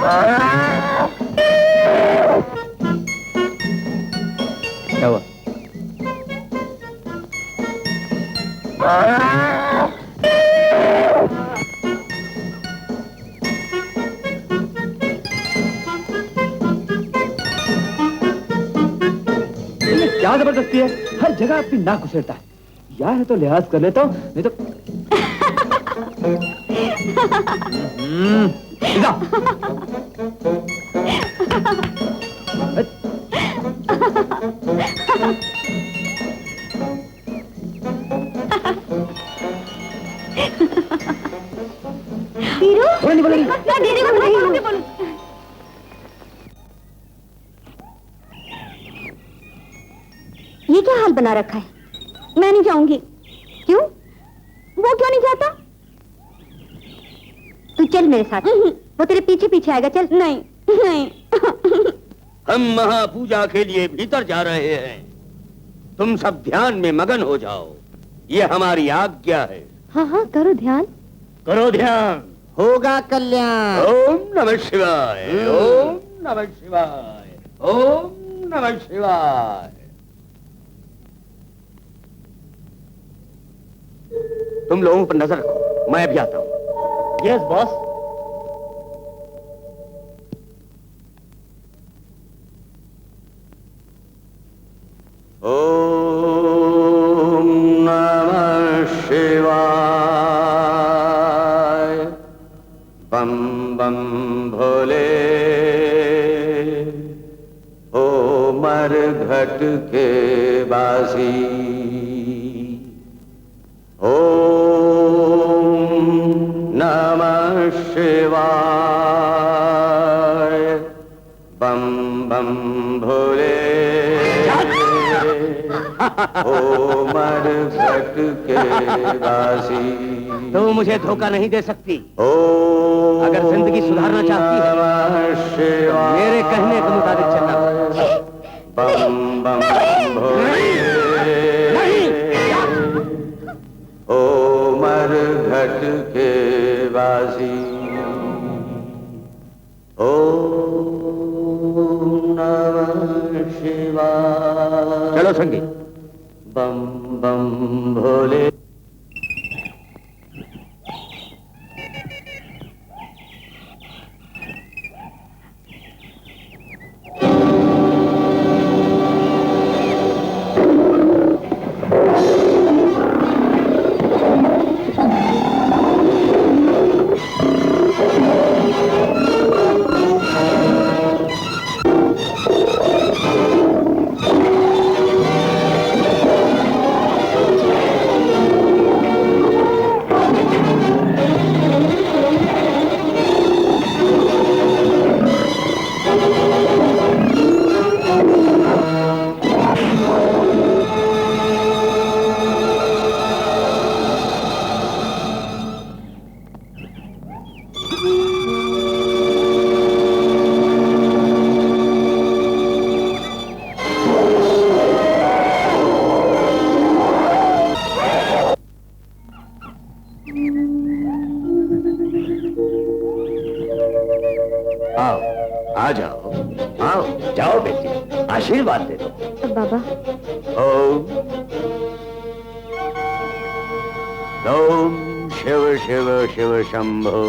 क्या हुआ? क्या जबरदस्ती है? हर जगह अपनी नाक घुसेड़ता है। यार है तो लिहाज कर लेता हूँ, नहीं तो जा। वीरू, मैं दीदी को नहीं बोलूं। ये क्या हाल बना रखा है? मैं नहीं जाऊंगी। क्यों? वो क्यों नहीं जाता? तू चल मेरे साथ। वो तेरे पीछे पीछे आएगा। चल। नहीं नहीं। हम महापूजा के लिए भीतर जा रहे हैं। तुम सब ध्यान में मगन हो जाओ, ये हमारी आज्ञा है। हाँ हाँ, करो ध्यान। करो ध्यान। होगा कल्याण। ओम नमः शिवाय, ओम नमः शिवाय, ओम नमः शिवाय। तुम लोगों पर नजर रखो, मैं अभी आता हूं। Yes boss. ओम नमः शिवाय। बम बम भोले। ओ मरघट के बासी। ओम नमः शिवाय। बम बम भोले। ओ मरघट के बासी। तो मुझे धोखा नहीं दे सकती। अगर जिंदगी सुधारना चाहती है, मेरे कहने के मुताबिक चलना। बम बम भोले। ओ मरघट के बासी। ओम नमः शिवाय। चलो संगी। बम बम भोले। आ जाओ, आओ, जाओ बेटी, आशीर्वाद दे दो। बाबा। ओम शिव शिव शिव शंभो।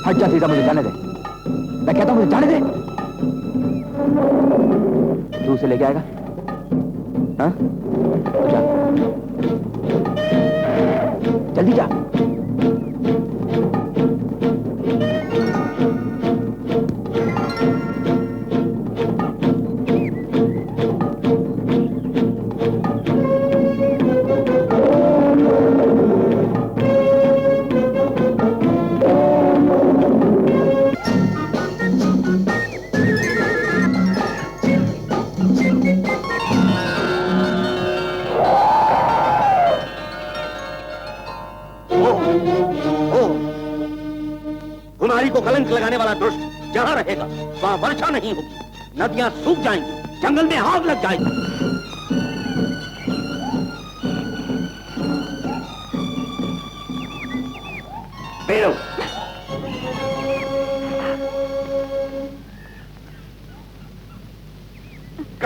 हट जा सीधा, मुझे जाने दे। मैं कहता हूँ मुझे जाने दे। तू उसे लेके आएगा? हाँ? तो जा, जल्दी जा। कुमारी को कलंक लगाने वाला दुष्ट जहां रहेगा वहां वर्षा नहीं होगी, नदियां सूख जाएंगी, जंगल में आग लग जाएगी। बेरो,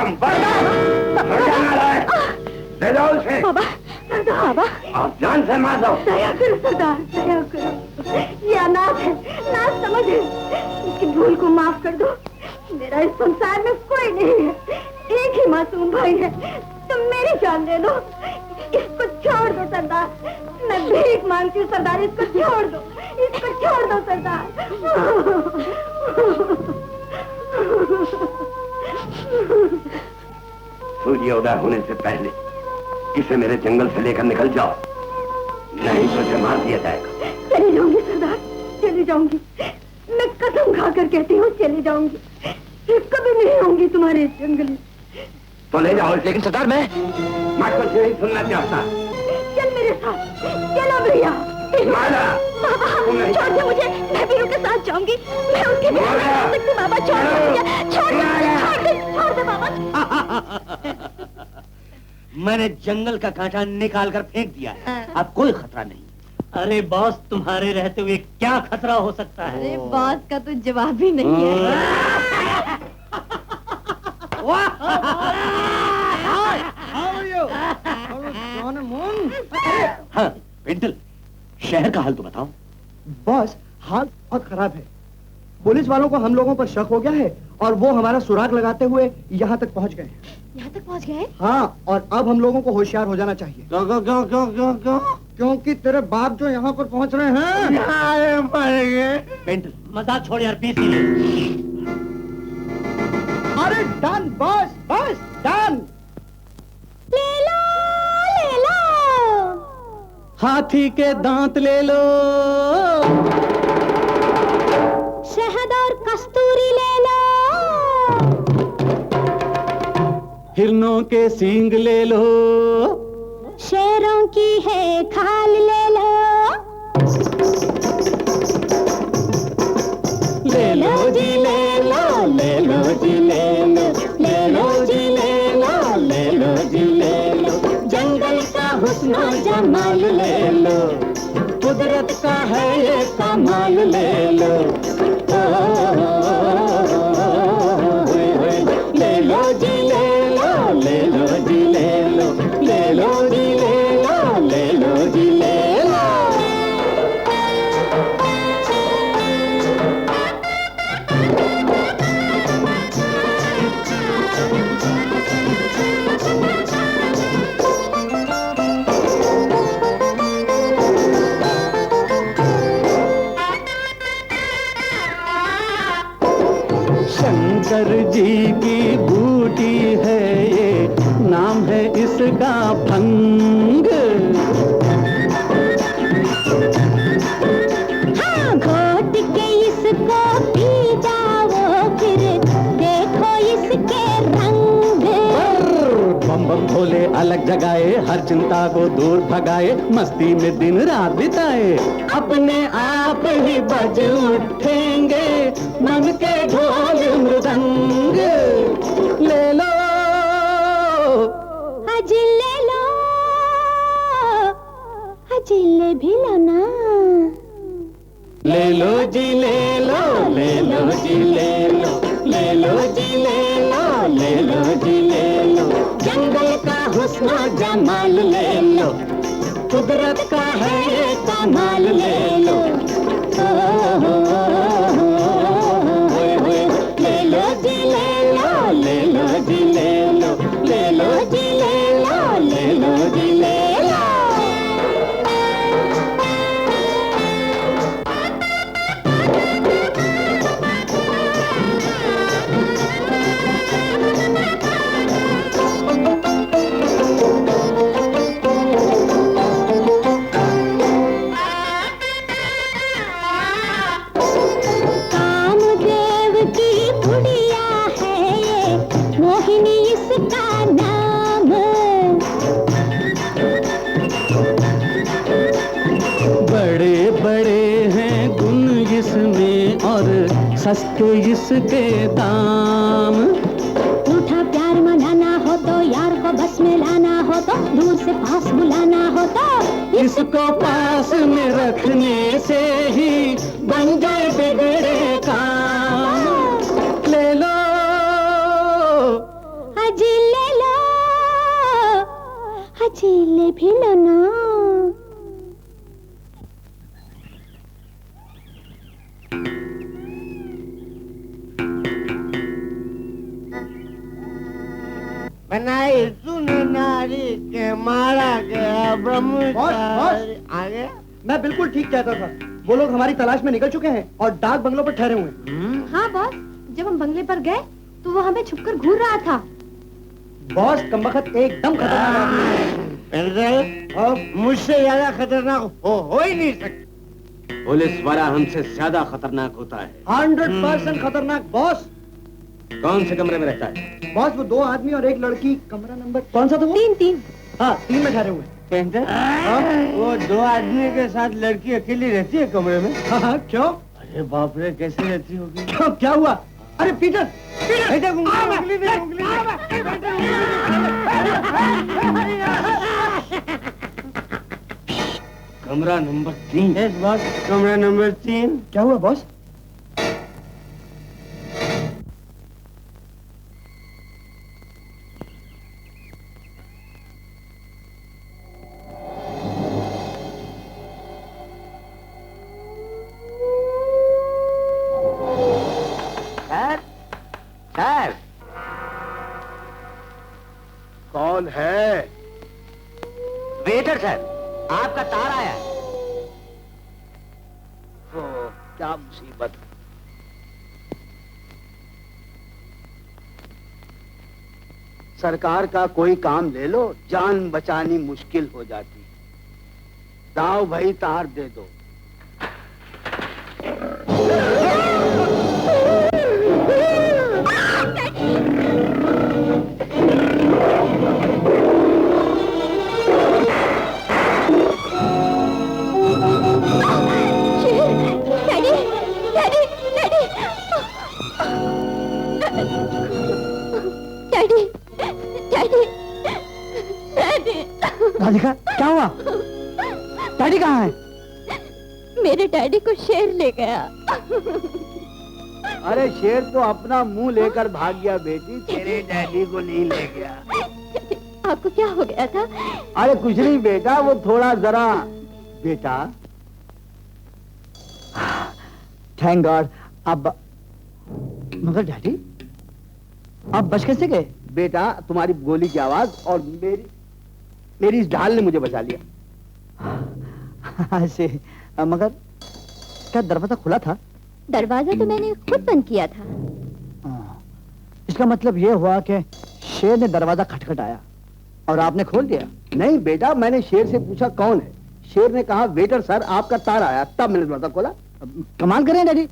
खत्म। ले जाओ उसे। बाबा बाबा आप जान से मार दो। दया करो सरदार, दया करो। ये अनाथ है, नाथ समझ है, इसकी भूल को माफ कर दो। मेरा इस संसार में कोई नहीं है, एक ही मासूम भाई है, तुम मेरी जान दे दो। इसको छोड़ दो सरदार, मैं भीख मांगती हूँ सरदार, इसको छोड़ दो, इसको छोड़ दो सरदार। सूर्योदय होने से पहले इसे मेरे जंगल से लेकर निकल जाओ, नहीं तो इसे मार दिया जाएगा। चली जाऊंगी सरदार, चली जाऊंगी, मैं कसम खाकर कहती हूँ चली जाऊंगी, फिर कभी नहीं आऊंगी तुम्हारे इस जंगल में। तो ले जाओ। लेकिन सरदार मैं कुछ नहीं सुनना चाहता। चल मेरे साथ, चलो भैया। बाबा छोड़ दे मुझे, मैं वीरू के साथ जाऊंगी, मैं उसके बिना नहीं रह सकती। बाबा छोड़ दे मुझे, छोड़ दे बाबा। मैंने जंगल का कांटा निकाल कर फेंक दिया है, अब कोई खतरा नहीं। अरे बॉस, तुम्हारे रहते हुए क्या खतरा हो सकता है? अरे बॉस का तो जवाब ही नहीं है। हाँ पिंटल, शहर का हाल तो बताओ। बॉस, हाल बहुत खराब है। पुलिस वालों को हम लोगों पर शक हो गया है और वो हमारा सुराग लगाते हुए यहाँ तक पहुँच गए। यहाँ तक पहुँच गए? हाँ, और अब हम लोगों को होशियार हो जाना चाहिए। क्यों क्यों क्यों क्यों क्यों क्यों? क्योंकि तेरे बाप जो यहाँ पर पहुँच रहे हैं। पिंटल मजाक छोड़ यार, पीस अरे डन बॉस, बस डन। ले लो, ले लो। हाथी के दांत ले लो, शहद और कस्तूरी ले लो, हिरनों के सींग ले लो, शेरों की है खाल ले लो। ले लो जी ले लो, ले लो जी ले लो, ले लो जी ले लो, ले लो जी ले लो, जंगल का हुस्न जमाल ले लो, कुदरत का है ये कमाल ले लो। ले लो जी ले लो, ले लो जी ले लो, ले लो जी ले लो, ले लो जी ले लो। शंकर जी की बूटी है ये, नाम है इसका भंग। हाँ, घोट के इसको पी जाओ, फिर देखो इसके रंग। बम बम भोले अलग जगाए, हर चिंता को दूर भगाए, मस्ती में दिन रात बिताए, अपने आप ही बज उठेंगे मन के ढोल मृदंग। ले लो अजी ले लो, अजी ले भी लो ना। ले लो जी ले लो, ले लो जी ले लो, ले लो जी ले लो, ले लो जी ले लो, जंगल का हुस्न जमाल ले लो, कुदरत का है ये कमाल ले लो। ले लो जी ले लो, ले लो जी ले लो, ले लो जी ले लो, ले लो जी ले लो। कामदेव की गुड़िया है ये, मोहिनी इसका नाम। बड़े बड़े हैं गुण इसमें और सस्ते इसके दाम। रूठा प्यार मनाना हो तो, यार को बस में लाना हो तो, दूर से पास बुलाना हो तो, इसको पास में रखने से ही बन जाए बिगड़े काम। ले लो अजी चाय पी लो ना। बनाई सुन नारी के मारा गया ब्रह्मचारी। आगे मैं बिल्कुल ठीक कहता था। वो लोग हमारी तलाश में निकल चुके हैं और डाक बंगलों पर ठहरे हुए हैं। हाँ बॉस, जब हम बंगले पर गए तो वो हमें छुपकर घूर रहा था। बॉस कमबख्त एकदम खतरनाक आदमी। मुझसे ज्यादा खतरनाक हो ही नहीं सकता। पुलिस वाला हमसे ज्यादा खतरनाक होता है। 100% खतरनाक बॉस। कौन से कमरे में रहता है? बॉस वो 2 आदमी और 1 लड़की। कमरा नंबर कौन सा था वो? 3। हाँ 3 में ठहरे हुए हैं। वो 2 आदमी के साथ लड़की अकेली रहती है कमरे में? हाँ क्यों? अरे बाप रे, कैसे रहती होगी? क्यों, क्या हुआ? अरे पीटर, बेटा उंगली दे। कमरा नंबर 3। यस बॉस, कमरा नंबर 3। क्या हुआ बॉस? सर कौन है? वेटर सर, आपका तार आया है। ओ, क्या मुसीबत। सरकार का कोई काम ले लो, जान बचानी मुश्किल हो जाती। दाव भाई तार दे दो। राधिका क्या हुआ? डैडी कहाँ है? मेरे डैडी को शेर ले गया। अरे शेर तो अपना मुंह लेकर भाग गया बेटी, तेरे डैडी को नहीं ले गया। आपको क्या हो गया था? अरे कुछ नहीं बेटा, वो थोड़ा जरा। बेटा थैंक गॉड। अब मगर डैडी आप बच कैसे गए? बेटा तुम्हारी गोली की आवाज और मेरी इस ढाल ने मुझे बचा लिया। ऐसे मगर क्या दरवाजा खुला था? दरवाजा तो मैंने खुद बंद किया था। इसका मतलब ये हुआ कि शेर ने दरवाजा खटखटाया और आपने खोल दिया? नहीं बेटा, मैंने शेर से पूछा कौन है। शेर ने कहा वेटर सर आपका तार आया, तब मैंने दरवाजा खोला। कमाल करें डैडी।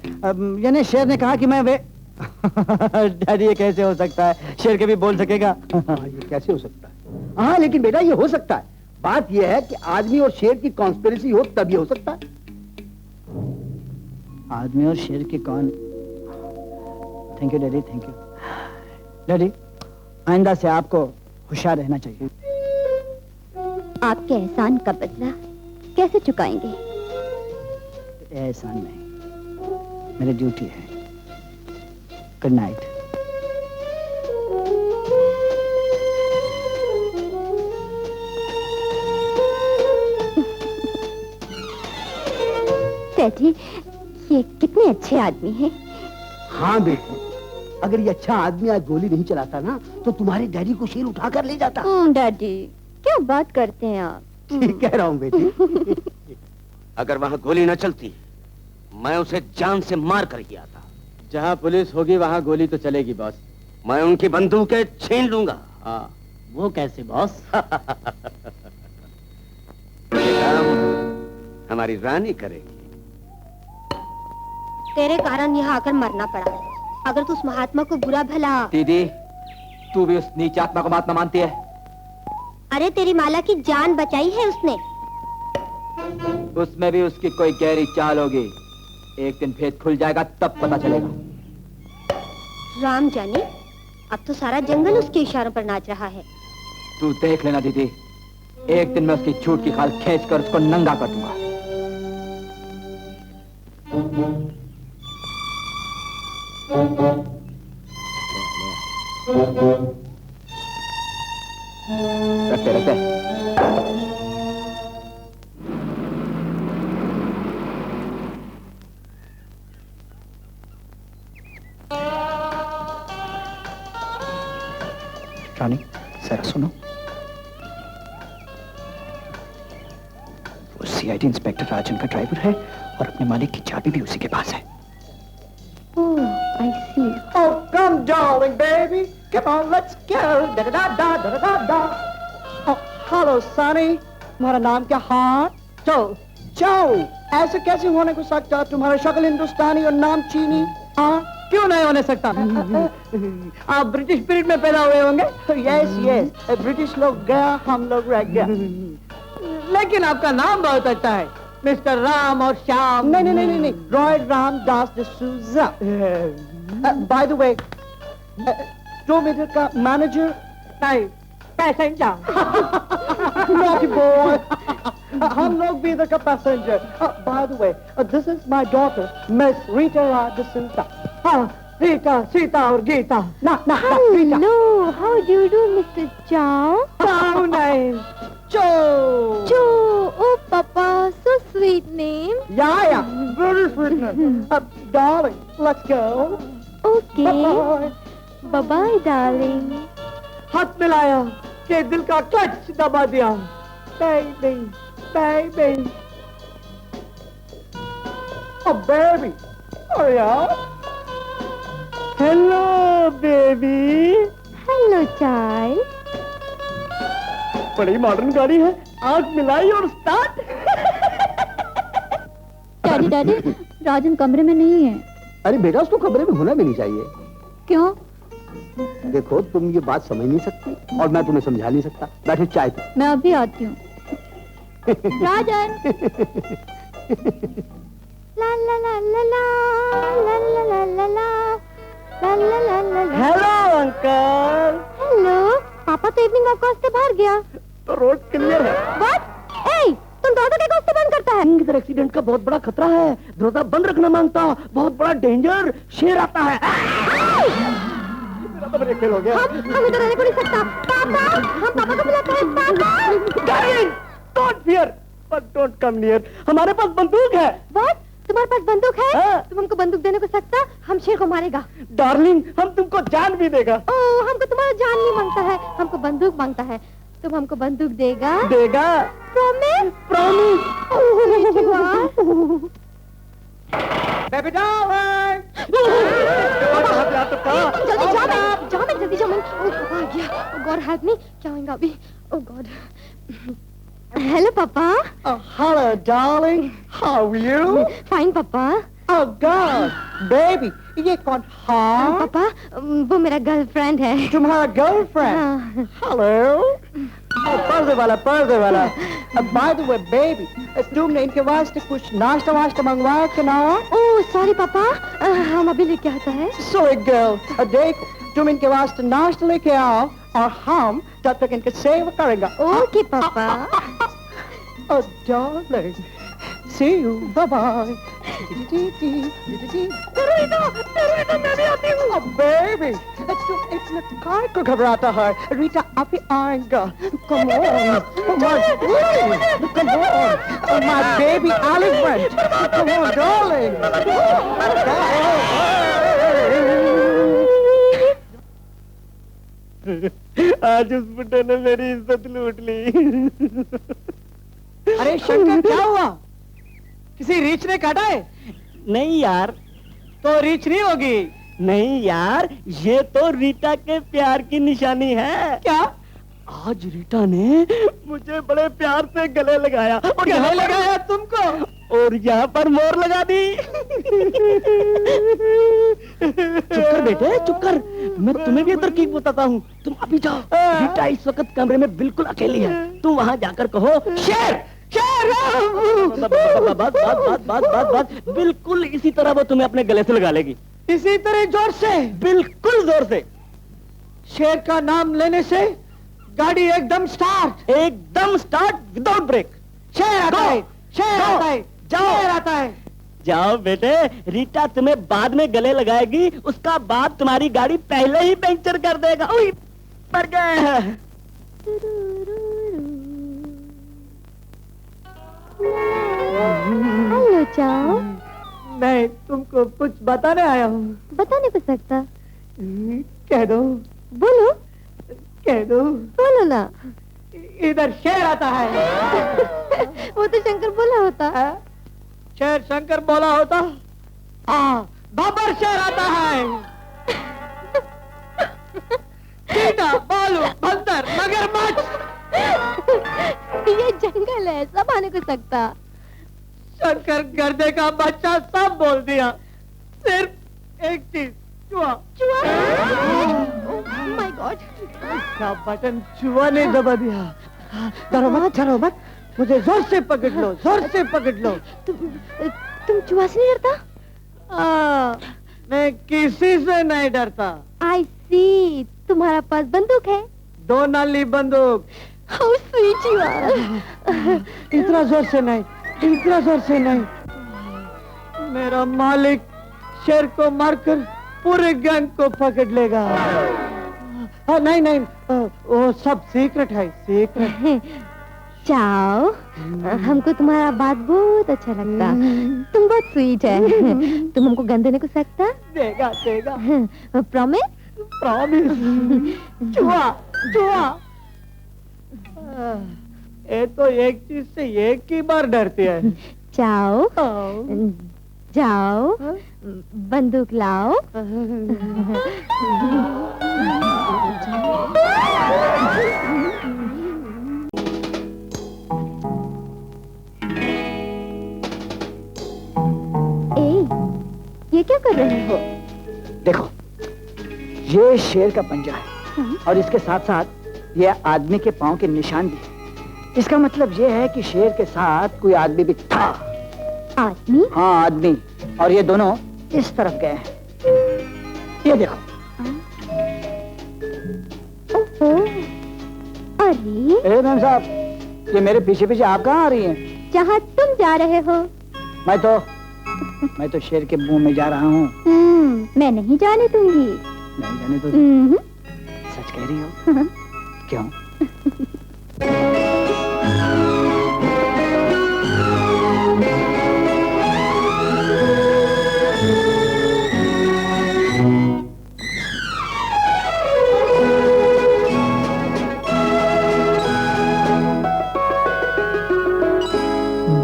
यानी शेर ने कहा कि मैं डैडी ये कैसे हो सकता है? शेर के भी बोल सकेगा? ये कैसे हो सकता है? हाँ लेकिन बेटा ये हो सकता है। बात यह है कि आदमी और शेर की कॉन्स्पिरेसी हो तब ये हो सकता है। आदमी और शेर की कौन? Thank you daddy, thank you daddy. आइंदा से आपको होशियार रहना चाहिए। आपके एहसान का बदला कैसे चुकाएंगे? एहसान नहीं, मेरी ड्यूटी है। Good night. डैडी ये कितने अच्छे आदमी हैं। हाँ बेटी, अगर ये अच्छा आदमी आज गोली नहीं चलाता ना तो तुम्हारे डैडी को शेर उठा कर ले जाता। डैडी क्या बात करते हैं आप? ठीक कह रहा हूँ बेटी। अगर वहाँ गोली न चलती मैं उसे जान से मार कर ही आता। जहाँ पुलिस होगी वहाँ गोली तो चलेगी बॉस। मैं उनकी बंदूकें छीन लूंगा। हाँ वो कैसे बॉस? ये काम हमारी रानी करेगी। तेरे कारण यहाँ आकर मरना पड़ा। अगर तू उस महात्मा को बुरा भला। दीदी तू भी उस नीच आत्मा को महात्मा मानती है? अरे तेरी माला की जान बचाई है उसने। उसमें भी उसकी कोई गहरी चाल होगी। एक दिन भेद खुल जाएगा तब पता चलेगा। राम जाने, अब तो सारा जंगल उसके इशारों पर नाच रहा है। तू देख लेना दीदी, एक दिन मैं उसकी झूठ की खाल खींच कर उसको नंगा कर दूंगा। रखते रखते जरा सुनो, वो सीआईडी इंस्पेक्टर राजन का ड्राइवर है और अपने मालिक की चाबी भी उसी के पास है। Oh, I see. Oh, come, darling, baby. Come on, let's go. Da da da da da da da. Oh, hello, Sonny. तुम्हारा नाम क्या? हाँ, चाओ। ऐसे कैसे होने को सकता? तुम्हारा शक्ल हिंदुस्तानी और नाम चीनी। हाँ, क्यों नहीं होने सकता? आप ब्रिटिश पीरियड में पैदा हुए होंगे? यस यस, ब्रिटिश लोग गया, हम लोग रह गया। लेकिन आपका नाम बहुत अच्छा है, मिस्टर राम और श्याम। नहीं, Roy Ramdas D'Souza. By the way, तुम इधर का मैनेजर? नहीं, पैसेंजर। Naughty boy. हम लोग भी इधर का passenger. By the way, this is my daughter miss Rita D'Souza. हाँ, रीटा, सीता और गीता। ना Rita. Hello, how do you do, Mr. Chow? How nice. Joe. Oh, Papa, so sweet name. Yeah, very sweet name. Darling, let's go. Okay. Bye. Bye-bye, darling. हाथ मिलाया के दिल का क्लच दबा दिया। Baby. Oh, baby. Oh, yeah. Hello, baby. Hello, child. बड़ी मॉडर्न गाड़ी है, आंख मिलाई और स्टार्ट। डैडी, राजन कमरे में नहीं है। अरे बेटा, उसको कमरे में होना भी नहीं चाहिए। क्यों? देखो, तुम ये बात समझ नहीं सकती और मैं तुम्हें समझा नहीं सकता। बैठो, चाय पी। मैं अभी आती हूँ। राजन। ला ला ला ला ला ला ला ला ला ला ला। Hello uncle. हेलो। पापा तो इवनिंग वॉक वास्ते बाहर गया। तो रोड क्लियर है। What? Hey, तुम दरवाजा क्या वास्ते बंद करता है? इधर एक्सीडेंट का बहुत बड़ा खतरा है, दरवाजा बंद रखना मांगता। बहुत बड़ा डेंजर, शेर आता है। मेरा तो ब्रेक फेल हो गया। हम इधर रहने को नहीं सकता। पापा, हम पापा को बुलाते हैं। पापा। Darling, don't fear, but don't come near. हमारे पास बंदूक है। What? तुम्हारे पास बंदूक है? हाँ। तुम हमको बंदूक देने को सकता? हम शेर को मारेगा। डार्लिंग, हम तुमको जान भी देगा। ओह, हमको तुम्हारा जान नहीं मांगता है, हमको बंदूक मांगता है। तुम हमको बंदूक देगा? Promise? Baby darling. जल्दी जाओ मैं। ओह, आ गया। Oh God, help me. क्या होगा अभी? Oh God. Hello, Papa. Oh, hello, darling. How are you? Fine, Papa. Oh God, baby, ये कौन? हाँ? पापा, वो मेरा गर्लफ्रेंड है। तुम्हारा गर्लफ्रेंड? Hello. पर्दे वाला। By the way, baby, तुमने इनके वास्ते कुछ नाश्ता मंगवाया क्या ना? ओह, सॉरी पापा, हम अभी लेके आता है। Sorry girl, देखो, तुम इनके वास्ते नाश्ता लेके आओ और हम तब तक इनके सेवा करेंगे। ओके पापा। Oh darling, see you, bye bye. मैं भी आती हूँ। Oh baby, इतना काय को घबराता है? रीटा आप ही आएगा। Come on, my baby elephant. Come on, darling. आज उस बुड्ढे ने मेरी इज्जत लूट ली। अरे शंकर, क्या हुआ? किसी रीछ ने काटा है? नहीं यार, तो रीछ नहीं होगी। नहीं यार, ये तो रीटा के प्यार की निशानी है। क्या? आज रीटा ने मुझे बड़े प्यार से गले लगाया। और गले लगाया तुमको? और यहाँ पर मोर लगा दी। चुप कर बेटे, चुप कर। मैं तुम्हें भी एक तरकीब बताता हूँ। तुम अभी जाओ। रीटा इस वक्त कमरे में बिल्कुल अकेली है। तुम वहाँ जाकर कहो, शेर बस बिल्कुल इसी तरह वो तुम्हें अपने गले से लगा लेगी। इसी तरह जोर से, बिल्कुल जोर से। शेर का नाम लेने से गाड़ी एकदम स्टार्ट विदाउट ब्रेक। शेर आता है, शेर आता है। जाओ बेटे, रीटा तुम्हें बाद में गले लगाएगी, उसका बाद तुम्हारी गाड़ी पहले ही पंक्चर कर देगा। मर गए। हेलो चाओ। मैं तुमको कुछ बताने आया हूँ। बता नहीं सकता। कह दो। बोलो। कह दो। बोलो ना। इधर शेर आता है। वो तो शंकर बोला होता है। शेर शंकर बोला होता। हाँ, बाबर शेर आता है। चीता, भालू, बंदर, मगरमच्छ। ये जंगल है, सब आने को सकता। शंकर गर्दे का बच्चा सब बोल दिया, सिर्फ एक चीज, चूहा। चूहा? माय गॉड, क्या बटन चूहा ने दबा दिया। डरो मत, मुझे जोर से पकड़ लो, जोर से पकड़ लो। तुम चूहा से नहीं डरता? मैं किसी से नहीं डरता। आई सी, तुम्हारा पास बंदूक है? 2 नाली बंदूक। How sweet you are. इतना जोर से नहीं, इतना जोर से नहीं। मेरा मालिक शेर को मारकर पूरे गैंग को पकड़ लेगा। नहीं, वो सब सीक्रेट है, सीक्रेट। जाओ, हमको तुम्हारा बात बहुत अच्छा लगता। तुम बहुत स्वीट है। तुम हमको गन देने को सकता? देगा। प्रॉमिस? प्रॉमिस। चूहा। ये तो एक चीज से एक ही बार डरती है। जाओ, बंदूक लाओ। ये क्या कर रहे हो? देखो, ये शेर का पंजा है और इसके साथ साथ ये आदमी के पांव के निशान भी है। इसका मतलब ये है कि शेर के साथ कोई आदमी भी था। आदमी? हाँ, आदमी। और ये दोनों इस तरफ गए हैं। ये देखो। अरे मैम साहब, ये मेरे पीछे पीछे आप कहाँ आ रही हैं? जहाँ तुम जा रहे हो। मैं तो शेर के मुंह में जा रहा हूँ। मैं नहीं जाने दूंगी। नहीं जाने दूंगी? सच कह रही हो? क्यों?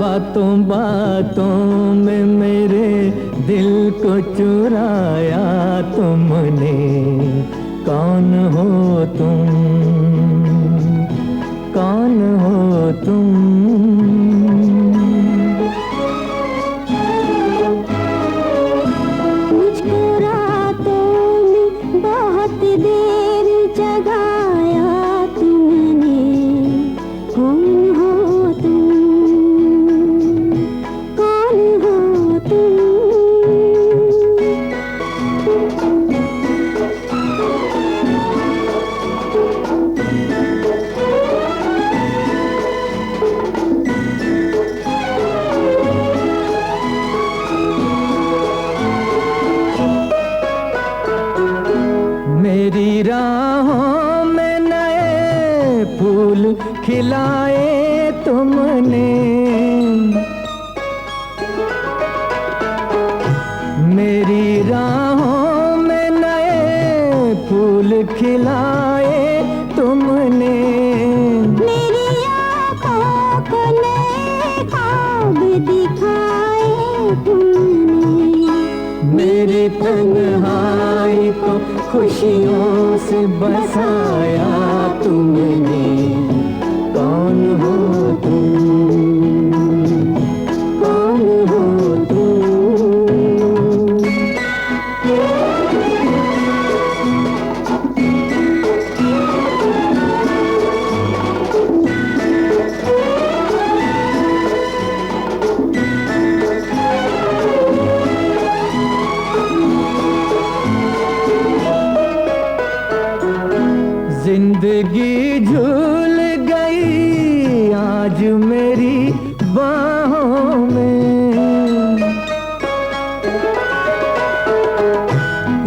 बातों बातों में मेरे दिल को चुराया तुमने। कौन हो तुम, कौन हो तुम? मुझको रातों में बहुत देर जगाया तुमने। कौन हो तुम, कौन हो तुम? मेरी राहों में नए फूल खिलाए तुमने। मेरी राहों में नए फूल खिलाए तुमने। मेरी आँखों को नए ख्वाब दिखाए तुमने। मेरी तन्हाई को खुशियों से बसाया तुमने। कौन हो तुम, कौन हो तुम? जिंदगी झूल गई आज मेरी बाहों में।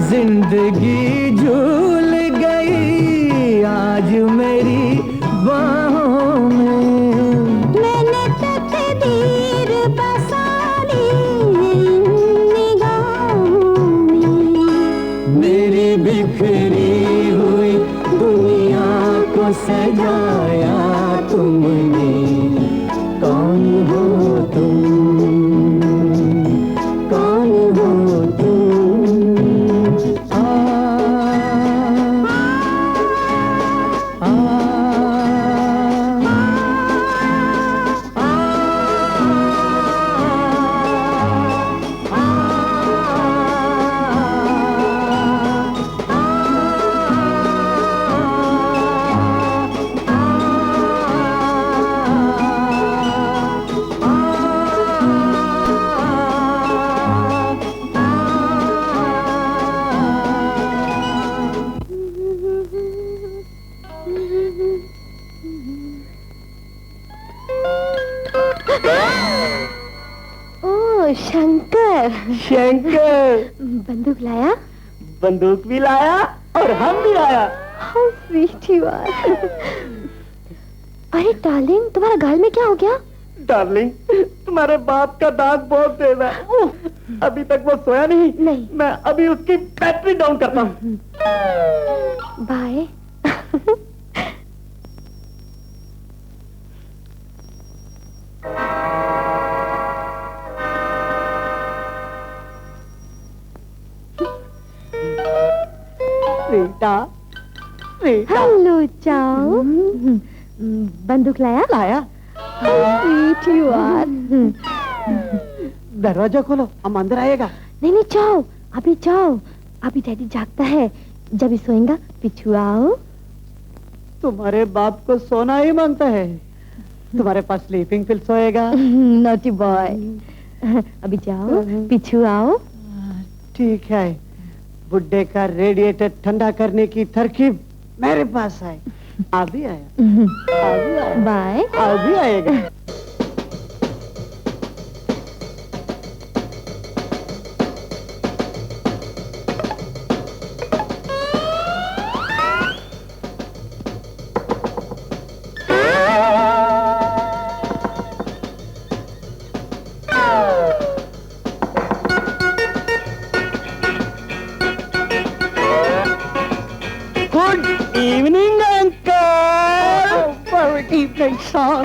जिंदगी झूल गई आज मेरी बाहों में। मैंने तकदीर बसा ली निगाहों में। मेरी बिखरी हुई दुनिया ओह शंकर। शंकर बंदूक लाया? बंदूक भी लाया और हम भी आया। How sweet you are। अरे डार्लिंग, तुम्हारा गाल में क्या हो गया? डार्लिंग, तुम्हारे बाप का दाग बहुत तेज है। अभी तक वो सोया नहीं। मैं अभी उसकी बैटरी डाउन करता हूँ। बाय। रीटा, रीटा। हेलो चाओ। बंदूक लाया? लाया। How sweet you are। दरवाजा खोलो, हम अंदर आएगा। नहीं जाओ, अभी जाओ। अभी डैडी जागता है, जब ही सोएगा पिछू आओ। तुम्हारे बाप को सोना ही मांगता है। तुम्हारे पास स्लीपिंग पिल सोएगा। Naughty boy. अभी जाओ, पिछू आओ। ठीक है, बुड्ढे का रेडिएटर ठंडा करने की तरकीब मेरे पास है। अभी आया, अभी आया। बाय। अभी आएगा। evening son,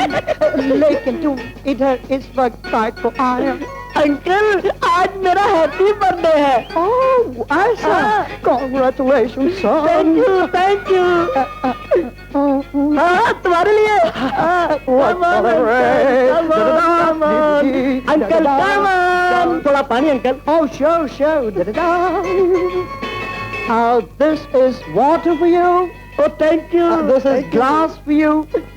लेकिन तुम इधर इस वक्त काय को आए? अंकल, आज मेरा हैप्पी बर्थडे है। ओह, ऐसा? Congratulations son। Thank you, thank you। हाँ, तुम्हारे लिए। Uncle, come on। थोड़ा पानी uncle. Oh, sure, sure। This is water for you। Oh, thank you। This is glass for you।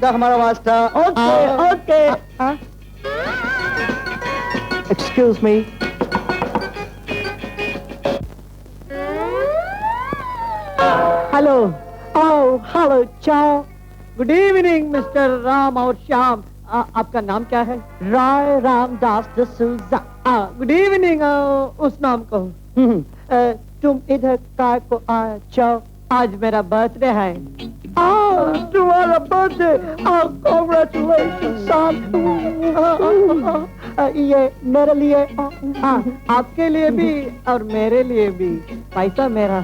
हमारा वास्ता। Okay, okay। Excuse me। Hello। Oh, hello, ciao। Good evening, Mr. Ram और श्याम। आपका नाम क्या है? राय रामदास d'Souza। Good evening। उस नाम को। तुम इधर काय को आए? जाओ, आज मेरा बर्थडे है। तुम्हारा बर्थडे। Congratulation son। ये मेरे लिए, आपके लिए भी और मेरे लिए भी। पैसा मेरा।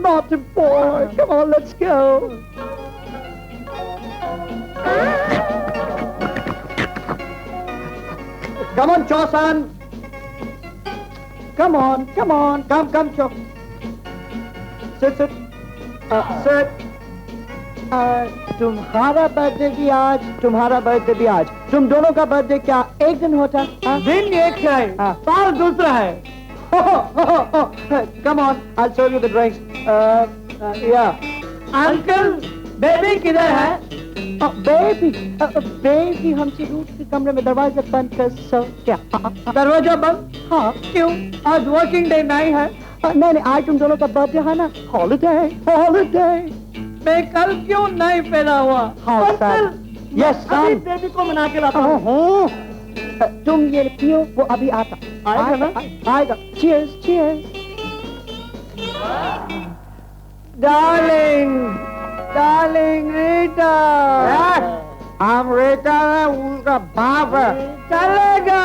Naughty boy, come on, let's go। Come on, Cho-san। Come on, come, Cho। Sit। तुम्हारा बर्थडे भी आज, तुम्हारा बर्थडे भी आज। तुम दोनों का बर्थडे क्या एक दिन होता? दिन एक है, साल दूसरा है। Come on, I'll show you the drinks। Uncle, baby किधर है? बेबी हमसे दूसरे कमरे में दरवाजा बंद कर सो क्या? दरवाजा बंद? हाँ, क्यों? आज वर्किंग डे नहीं है। नहीं, आज तुम दोनों का बर्थडे है ना। हॉलिडे। मैं कल क्यों नहीं पैदा हुआ? हाँ सर। Yes sir. बेबी को मना के लाता हूँ। तुम ये पियो, वो अभी आता। आएगा ना? आएगा। Cheers। Darling Rita। Yes, I'm Rita, उसका बाप है। चलेगा।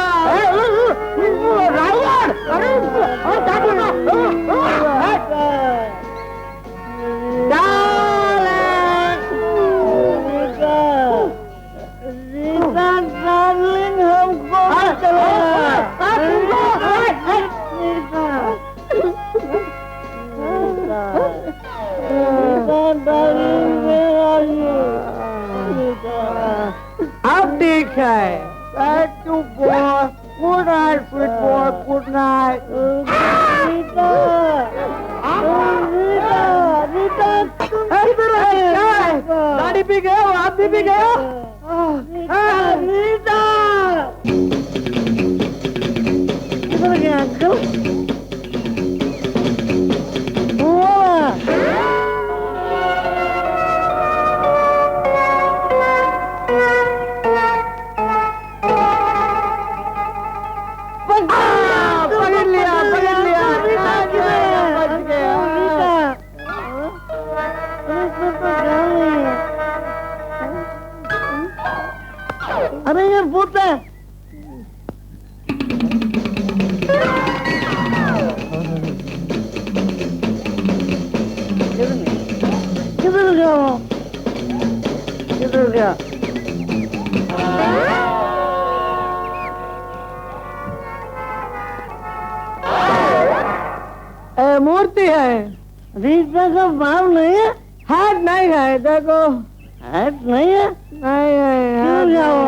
Darling, हमको अब ठीक है। Thank you boy। Good night, sweet boy। Good night। Rita। दाढ़ी भी गया, आप भी गया। रीता। किधर गया अंकल? अरे ये भूत है। किधर गया वो? किधर गया? मूर्ति है। रीता का बाप नहीं है, हाथ नहीं है। देखो हाथ नहीं है, नहीं है। किधर गया वो?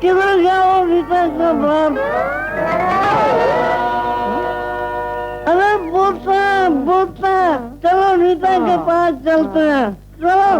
किधर गया वो रीता का बाप? अरे बूता बूता, चलो रीता के पास चलते हैं, चलो।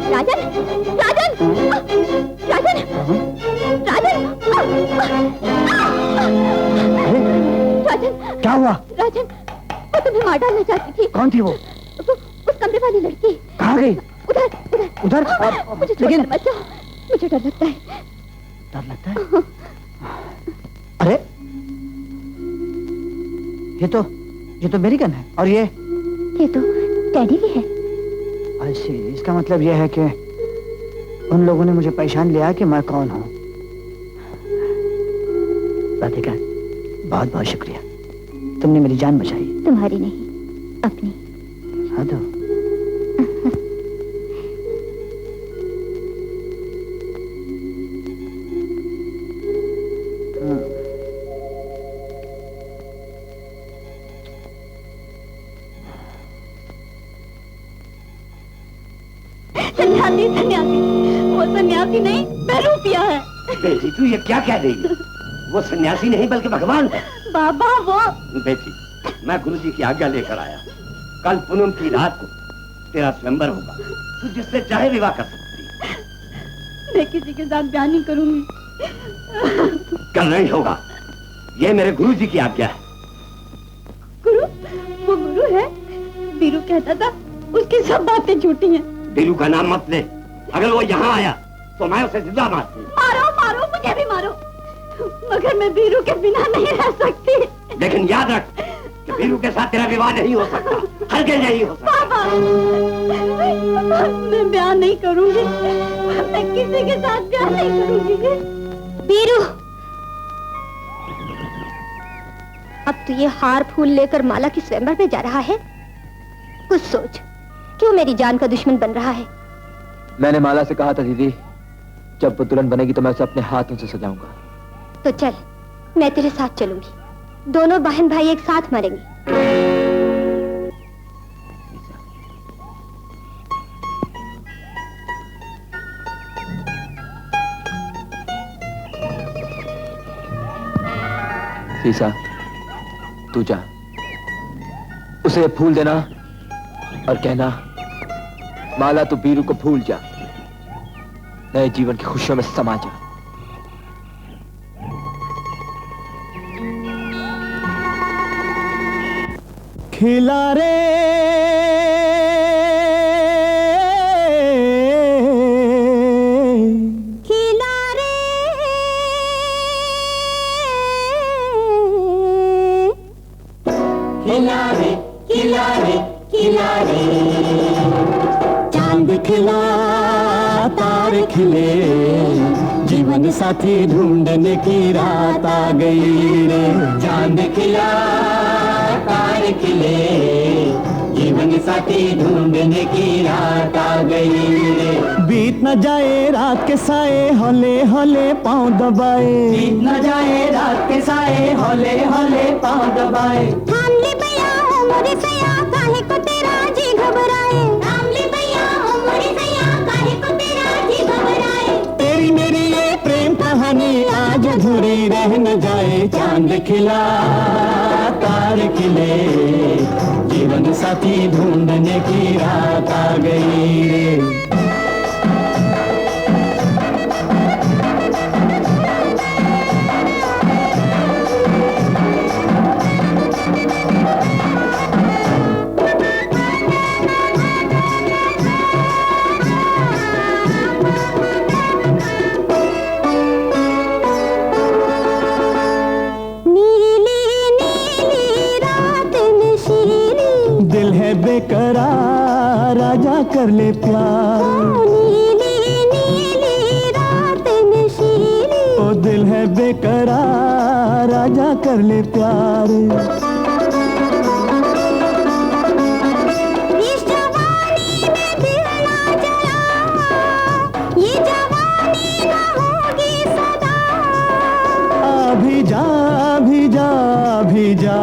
राजन, राजन, राजन, राजन, राजन, क्या हुआ? राजन, वो तुम्हें मार डालना चाहती थी। कौन थी वो? उस कमरे वाली लड़की। कहाँ गई? उधर, उधर, उधर। मुझे छोड़कर मत जाओ, मुझे डर लगता है। डर लगता है? अरे ये तो मेरी गन है। और ये तो डैडी की है। ऐसे इसका मतलब यह है कि उन लोगों ने मुझे पहचान लिया कि मैं कौन हूँ। राधिका, बहुत बहुत शुक्रिया, तुमने मेरी जान बचाई। तुम्हारी नहीं, अपनी। हाँ तो सन्यासी, सन्यासी, वो सन्यासी नहीं, बहरूपिया है। बेटी तू ये क्या कह रही है? वो सन्यासी नहीं बल्कि भगवान है। बाबा वो। बेटी मैं गुरुजी की आज्ञा लेकर आया। कल पूनम की रात को तेरा स्वयंवर होगा, तू जिससे चाहे विवाह कर सकती। मैं किसी के साथ ब्याह नहीं करूंगी। कल नहीं होगा, ये मेरे गुरुजी की आज्ञा है। गुरु? वो गुरु है? बीरू कहता था उसकी सब बातें झूठी हैं। बीरू का नाम मत ले, अगर वो यहाँ आया तो मैं उसे जिंदा मार दूंगा। मारो मारो, मुझे भी मारो, मगर मैं बीरू के बिना नहीं रह सकती। लेकिन याद रख कि बीरू के साथ तेरा विवाह नहीं हो सकता, हरगिज़ नहीं हो सकता। पापा, मैं ब्याह नहीं करूंगी, मैं किसी के साथ ब्याह नहीं करूंगी। बीरू, अब तो ये हार फूल लेकर माला की स्वयंवर में जा रहा है। कुछ सोच, क्यों मेरी जान का दुश्मन बन रहा है? मैंने माला से कहा था दीदी, जब वो दुल्हन बनेगी तो मैं उसे अपने हाथों से सजाऊंगा। तो चल, मैं तेरे साथ चलूंगी, दोनों बहन भाई एक साथ मरेंगे। सीसा, तू जा, उसे फूल देना और कहना, माला तू बीरू को भूल जा, नए जीवन की खुशियों में समा जा। खिला रे खिला रे खिला रे खिला रे खिला रे, चांद खिला तारे खिले, जीवन साथी ढूंढने की रात आ गई रे। चांद खिला तारे खिले, जीवन साथी ढूंढने की रात आ गई रे। बीत न जाए रात के साए, हौले हौले पाँव दबाए। बीत न जाए रात के साए, हौले हौले पाँव दबाए। थाम ले भैया हो मोरे सैया, काहे को तेरा जी घबराए। थाम ले भैया हो मोरे सैया, काहे को तेरा जी घबराए। तेरी मेरी ये प्रेम कहानी आज अधूरी रह न जाए। चांद खिला तारे खिले, जीवन साथी ढूंढने की रात आ गई रे। कर ले प्यार। नीली नीली रात नशीली, ओ दिल है बेकरार, आजा कर ले प्यार। इस जवानी में दिल ना जला, ये जवानी ना होगी सदा। भी जा भी जा भी जा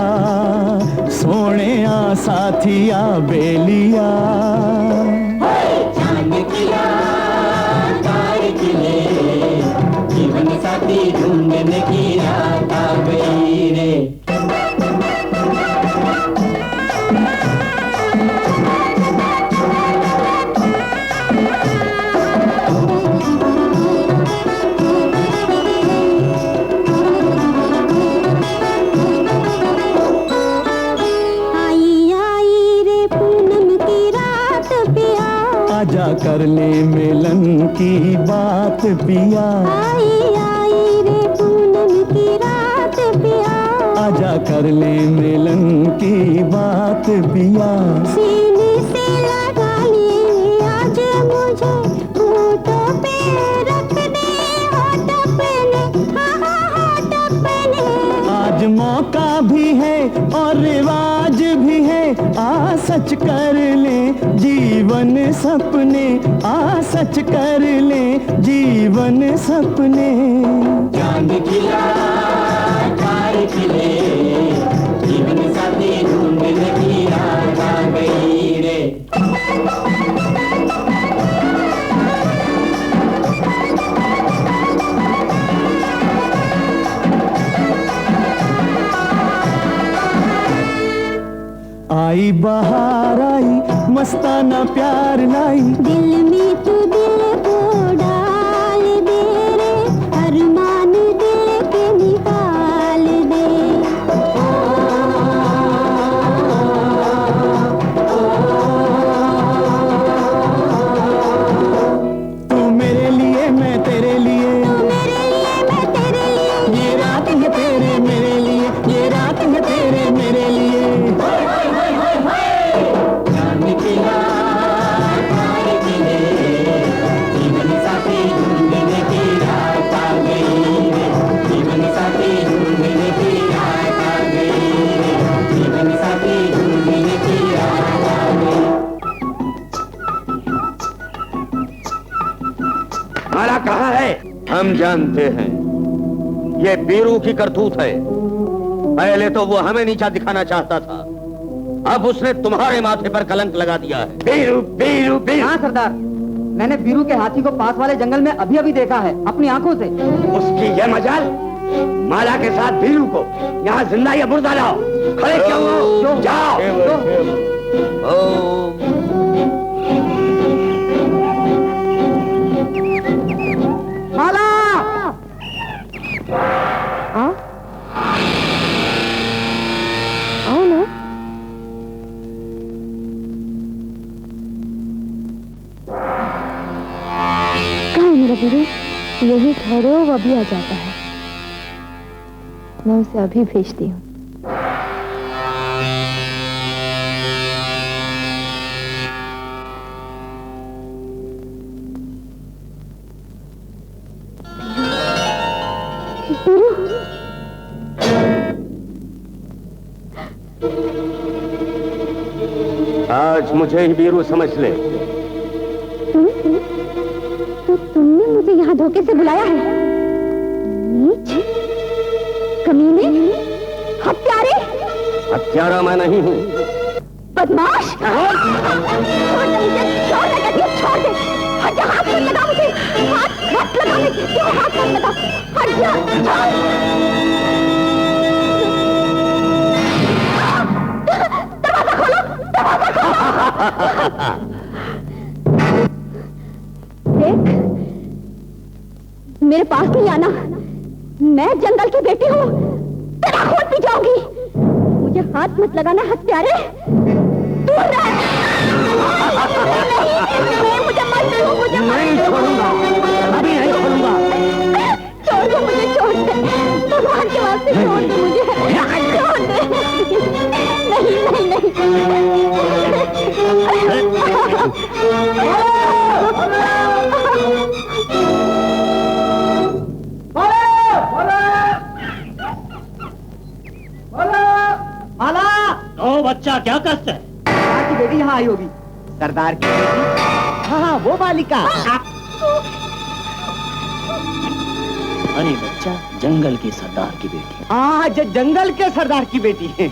सोने आ साथिया बेलिया। चांद किया तारे खिले, जीवन साथी ढूंढने की रात आ गई रे। आजा कर ले मिलन की बात पिया। आई आई रे पूनम की रात पिया, आजा कर ले मिलन की बात पिया। सीने से लगा ले आज मुझे, होठों पे रख दे होठ अपने, हाँ होठ अपने। आज मौका भी है और रिवाज भी है, आ सच कर ले जीवन सपने, आ सच कर ले जीवन सपने। चांद खिला तारे खिले, जीवन साथी ढूंढने की रात आ गई रे। आई बहार आई मस्ताना प्यार लाई, दिल में तू दिल को डाल दे रे, अरमान दिल के निकाल दे। तू मेरे लिए मैं तेरे लिए, तू मेरे लिए मैं तेरे लिए, ये रात है तेरे मेरे लिए, ये रात है तेरे मेरे लिए। चांद खिला तारे खिले, जीवन साथी ढूंढने की रात आ गई रे। जीवन साथी ढूंढने की रात आ गई रे, जीवन साथी ढूंढने की रात आ गई। माला कहाँ है? हम जानते हैं ये बीरू की करतूत है। पहले तो वो हमें नीचा दिखाना चाहता था, अब उसने तुम्हारे माथे पर कलंक लगा दिया है। बीरू बीरू बीरू। हाँ सरदार, मैंने बीरू के हाथी को पास वाले जंगल में अभी अभी देखा है अपनी आंखों से। उसकी ये मजाल, माला के साथ बीरू को यहाँ जिंदा या मुर्दा लाओ। खड़े क्यों हो? जाओ। माला! आओ ना। कहाँ है मेरा बीरू? यही ठहरो, वो अभी आ जाता है। मैं उसे अभी भेजती हूँ। आज मुझे ही बीरू समझ ले। तो तुमने मुझे यहाँ धोखे से बुलाया है? नीच, कमीने, हत्यारे। हत्यारा मैं नहीं हूँ। बदमाश! छोड़ दे मुझे, छोड़ दे कहती हूँ, छोड़ दे। हट जा, हाथ मत लगा मुझे, हाथ मत लगा मुझे, क्यों हाथ मत लगा? हट जा, दरवाजा खोलो, दरवाजा खोलो। देख, मेरे पास नहीं आना। मैं जंगल की बेटी हूँ, तेरा खून पी जाऊंगी। मुझे हाथ मत लगाना हत्यारे, दूर रह। नहीं, मुझे मत दो, मुझे नहीं छोड़ूंगा, अभी नहीं छोड़ूंगा। छोड़ दो मुझे, छोड़ दे, भगवान के वास्ते छोड़ दे मुझे, छोड़ दे। नहीं नहीं नहीं। बच्चा क्या कसते है? सरदार की बेटी यहाँ आई होगी। सरदार की बेटी? हाँ हाँ, वो बालिका। अरे बच्चा, जंगल के सरदार की बेटी। हाँ, जंगल के सरदार की बेटी है।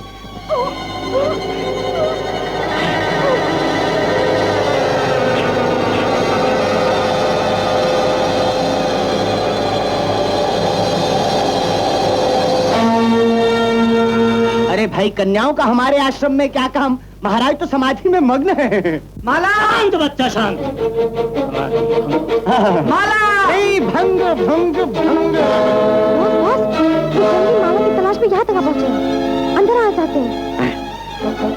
अरे भाई, कन्याओं का हमारे आश्रम में क्या काम? महाराज तो समाधि में मग्न है। माला! शांत बच्चा, शांत। माला! नहीं, भंग भंग भंग। माला की तलाश में यहाँ तक पहुँचे, अंदर आ जाते हैं।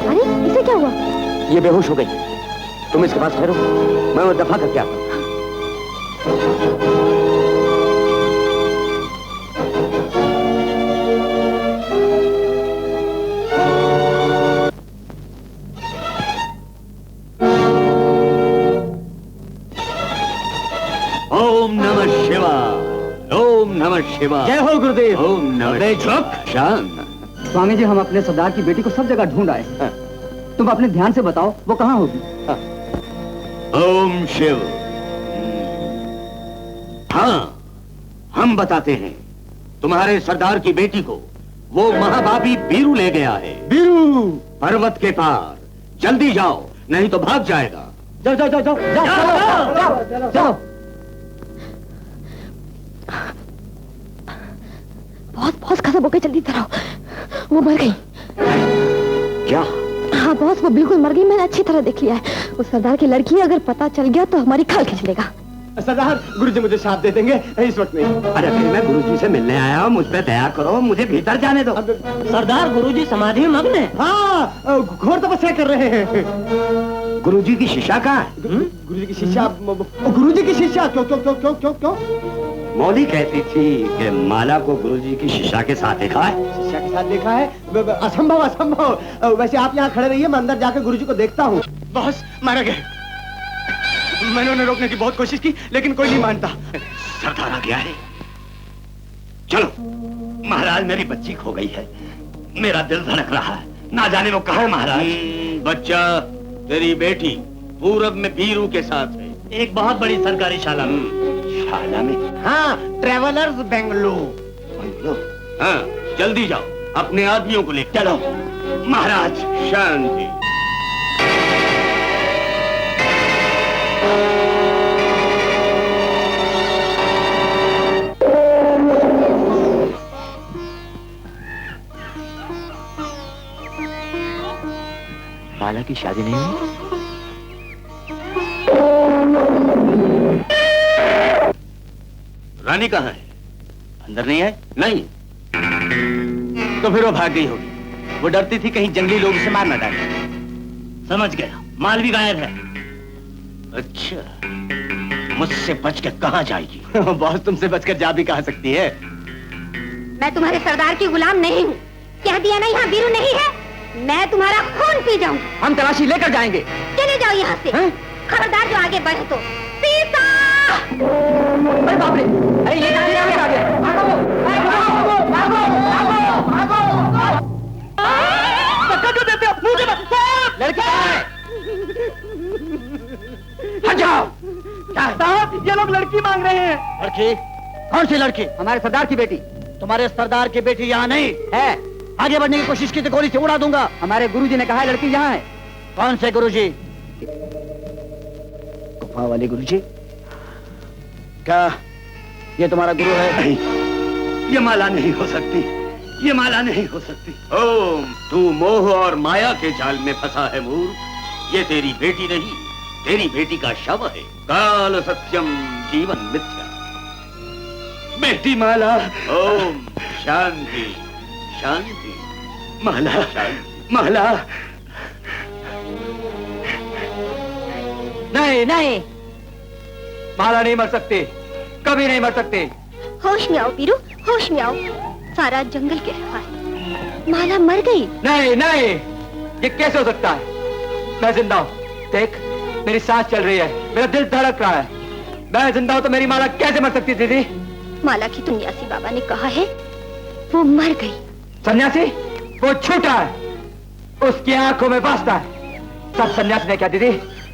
अरे इसे क्या हुआ? ये बेहोश हो गई। तुम इसके पास ठहरो, मैं वो दफा करके आता हूँ। ओम नमः शिवाय, ओम नमः शिवाय। जय हो गुरुदेव। ओम नमः। चुप, शांत। स्वामी जी, हम अपने सरदार की बेटी को सब जगह ढूंढ आए। तुम अपने ध्यान से बताओ वो कहाँ होगी। ओम शिव। हाँ, हम बताते हैं। तुम्हारे सरदार की बेटी को वो महाभावी बीरू ले गया है। बीरू पर्वत के पार। जल्दी जाओ, नहीं तो भाग जाएगा। जाओ जाओ जाओ जाओ जाओ जाओ जाओ। बॉस खत्म हो गई, जल्दी इधर आओ। वो मर गई। क्या? हाँ बॉस, वो बिल्कुल मर गई। मैंने अच्छी तरह देख लिया है। उस सरदार की लड़की अगर पता चल गया तो हमारी खाल खींच लेगा। सरदार, गुरुजी मुझे साथ दे देंगे इस वक्त नहीं। अरे भाई, मैं गुरुजी से मिलने आया हूँ, मुझ पे दया करो, मुझे भीतर जाने दो। सरदार, गुरुजी समाधि में मग्न है। हाँ, घोर तपस्या कर रहे हैं। गुरुजी की शिष्या कहाँ है? गुरुजी की शिष्या? गुरुजी की शिष्या? क्यों क्यों क्यों क्यों क्यों क्यों? मौली कहती थी कि माला को गुरुजी की शिष्या के साथ देखा है। शिष्या के साथ देखा है? असंभव असंभव। वैसे आप यहाँ खड़े रहिए, मैं अंदर जाकर गुरुजी को देखता हूँ। बॉस, मारा गया। मैंने उन्हें रोकने की बहुत कोशिश की, लेकिन कोई नहीं मानता। सरदार आ गया है। चलो। महाराज, मेरी बच्ची खो गई है। मेरा दिल धड़क रहा है, ना जाने वो कहाँ है महाराज। बच्चा, तेरी बेटी पूरब में बीरू के साथ है, एक बहुत बड़ी सरकारी शाला में। शाला में? हाँ, ट्रेवलर्स बेंगलुरु। हाँ, जल्दी जाओ, अपने आदमियों को ले चलो। महाराज, शांति। माला की शादी नहीं हुई? रानी कहाँ है? अंदर नहीं है? नहीं। तो फिर वो भाग गई होगी। वो डरती थी कहीं जंगली लोग उसे मार न डालें। समझ गया, माल भी गायब है। अच्छा, मुझसे बच के कहाँ जाएगी? बॉस, तुमसे बचकर जा भी कहाँ सकती है? मैं तुम्हारे सरदार की गुलाम नहीं हूँ। कह दिया ना, यहाँ बीरू नहीं है। मैं तुम्हारा खून पी जाऊंगी। हम तलाशी लेकर जाएंगे। चले जाओ यहाँ से। खबरदार जो आगे बढ़े तो। सीता! अरे बाप रे! अरे ये आ गया। भागो! भागो! भागो! धक्का क्यों देते हो? मुझे मत। लड़की हट जाओ। साहब, ये लोग लड़की मांग रहे हैं। लड़की? कौन सी लड़की? हमारे सरदार की बेटी। तुम्हारे सरदार की बेटी यहाँ नहीं है। आगे बढ़ने की कोशिश की तो गोली से उड़ा दूंगा। हमारे गुरुजी ने कहा है लड़की यहाँ है। कौन से गुरुजी? गुफा वाले गुरुजी? क्या ये तुम्हारा गुरु है? नहीं, ये माला नहीं हो सकती। ये माला नहीं हो सकती। ओम, तू मोह और माया के जाल में फंसा है मूर्ख। ये तेरी बेटी नहीं, तेरी बेटी का शव है। काल सत्यम जीवन मिथ्या। बेटी माला। ओम शांति शांति। माला माला। नहीं नहीं, माला नहीं मर सकती, कभी नहीं मर सकती। होश में आओ बीरू, होश में आओ। सारा जंगल कह रहा है माला मर गई। नहीं नहीं, ये कैसे हो सकता है? मैं जिंदा हूँ, देख मेरी सांस चल रही है, मेरा दिल धड़क रहा है। मैं जिंदा हूँ तो मेरी माला कैसे मर सकती दीदी? माला की सन्यासी बाबा ने कहा है वो मर गई। सन्यासी? वो झूठा है। उसकी आंखों में बसता है। सब सन्यासी ने क्या दीदी,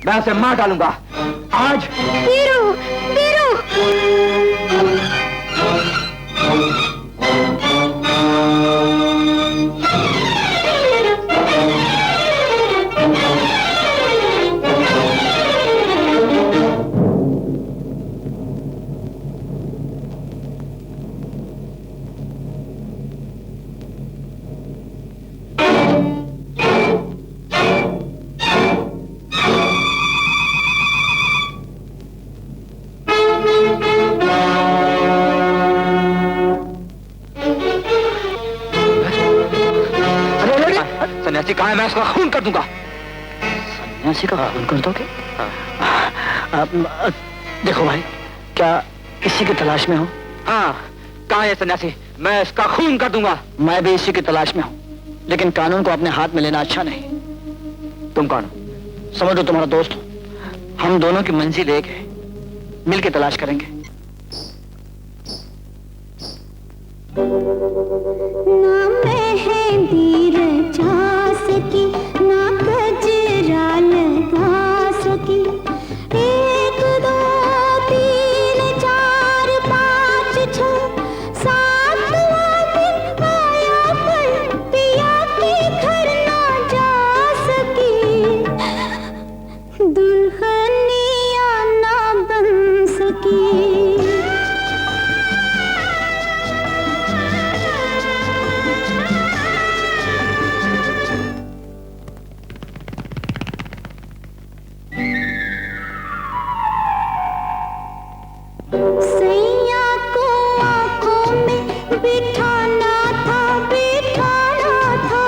मैं उसे मार डालूंगा आज। वीरू, वीरू। सन्यासी कहाँ है? मैं उसका खून कर दूंगा। सन्यासी का खून कर दोगे? देखो भाई, क्या इसी की तलाश में हो? हाँ, कहाँ है सन्यासी? मैं इसका खून कर दूंगा। मैं भी इसी की तलाश में हूँ, लेकिन कानून को अपने हाथ में लेना अच्छा नहीं। तुम कौन हो? समझो तुम्हारा दोस्त हो। हम दोनों की मंजिल एक है, मिल के तलाश करेंगे। ना मेहंदी रचा सकी, ना गजरा लगा सकी, 1 2 3 4 5 6 7वां दिन आया पर पिया के घर ना जा सकी, दुल्हनिया ना बन सकी। सैया को आंखों में बिठाना था, बिठाना था।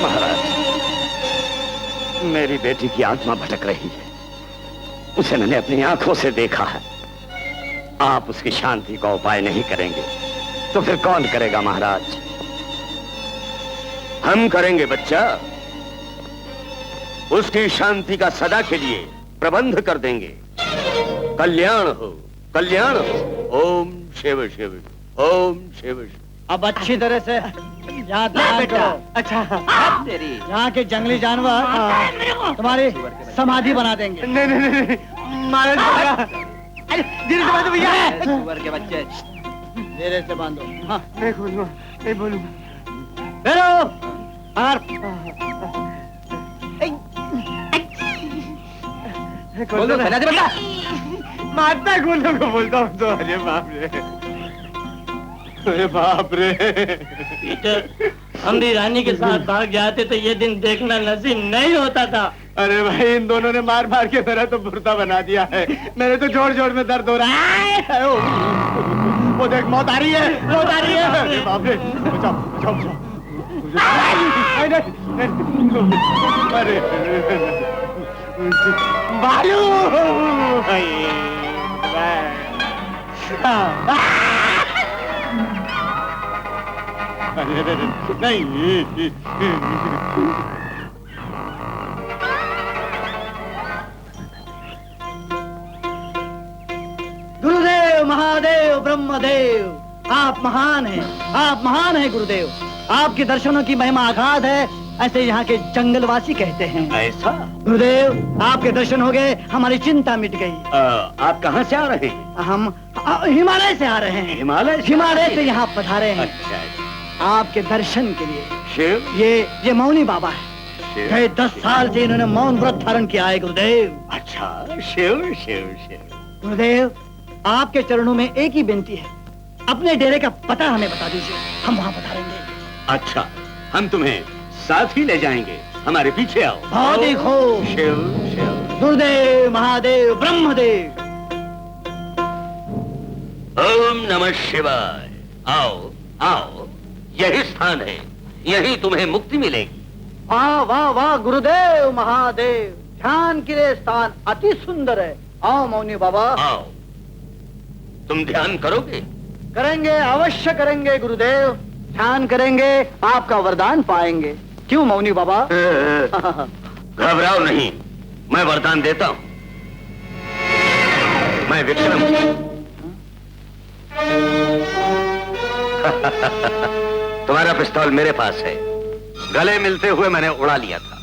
महाराज, मेरी बेटी की आत्मा भटक रही है। उसे मैंने अपनी आंखों से देखा है। आप उसकी शांति का उपाय नहीं करेंगे तो फिर कौन करेगा महाराज? हम करेंगे बच्चा। उसकी शांति का सदा के लिए प्रबंध कर देंगे। कल्याण हो, कल्याण हो। ओम शिव शिव, ओम शिव शिव। अब अच्छी तरह से याद करो। अच्छा, तेरी यहाँ के जंगली जानवर तुम्हारी समाधि बना देंगे। नहीं नहीं नहीं, मारा जाएगा। अरे धीरे से बांधो भैया। सुअर के बच्चे। धीरे से बांधो। हाँ, नहीं खोलूंगा, नहीं बोलूंगा। बोलो सन्यासी बंदा। मारता है गोलों को, बोलता हूँ तो। अरे बाप रे, अरे बाप रे। पीटर, हम भी रानी के साथ भाग जाते तो ये दिन देखना नसीब नहीं होता था। अरे भाई, इन दोनों ने मार मार के मेरा तो बुर्ता बना दिया है। मेरे तो जोर जोर में दर्द हो रहा है। वो देख, मौत आ रही है, मौत आ रही है। अरे बाप रे, बचाओ बचाओ बचाओ। अरे बालू, नहीं। गुरुदेव, महादेव, ब्रह्मदेव, आप महान हैं, आप महान हैं गुरुदेव। आपके दर्शनों की महिमा अगाध है, ऐसे यहाँ के जंगलवासी कहते हैं। ऐसा? गुरुदेव, आपके दर्शन हो गए, हमारी चिंता मिट गई। आप कहाँ से आ रहे हैं? हम हिमालय से आ रहे हैं। हिमालय? हिमालय से यहाँ पधारे हैं। अच्छा, आपके दर्शन के लिए। शिव? ये मौनी बाबा है। गए 10 साल से इन्होंने मौन व्रत धारण किया है गुरुदेव। अच्छा, शिव शिव शिव। गुरुदेव, आपके चरणों में एक ही विनती है, अपने डेरे का पता हमें बता दीजिए, हम वहाँ पधारेंगे। अच्छा, हम तुम्हें साथ ही ले जाएंगे, हमारे पीछे आओ। बहुत ही खूब। शिव शिव। गुरुदेव, महादेव, ब्रह्मदेव। ओम नमः शिवाय। आओ आओ, यही स्थान है, यही तुम्हें मुक्ति मिलेगी। वाह वाह वाह, गुरुदेव, महादेव, ध्यान के लिए स्थान अति सुंदर है। आओ मौनी बाबा। आओ। तुम ध्यान करोगे? करेंगे, अवश्य करेंगे गुरुदेव। ध्यान करेंगे, आपका वरदान पाएंगे। क्यों मौनी बाबा? घबराओ नहीं, मैं वरदान देता हूं। मैं विक्रम हूं। तुम्हारा पिस्तौल मेरे पास है। गले मिलते हुए मैंने उड़ा लिया था।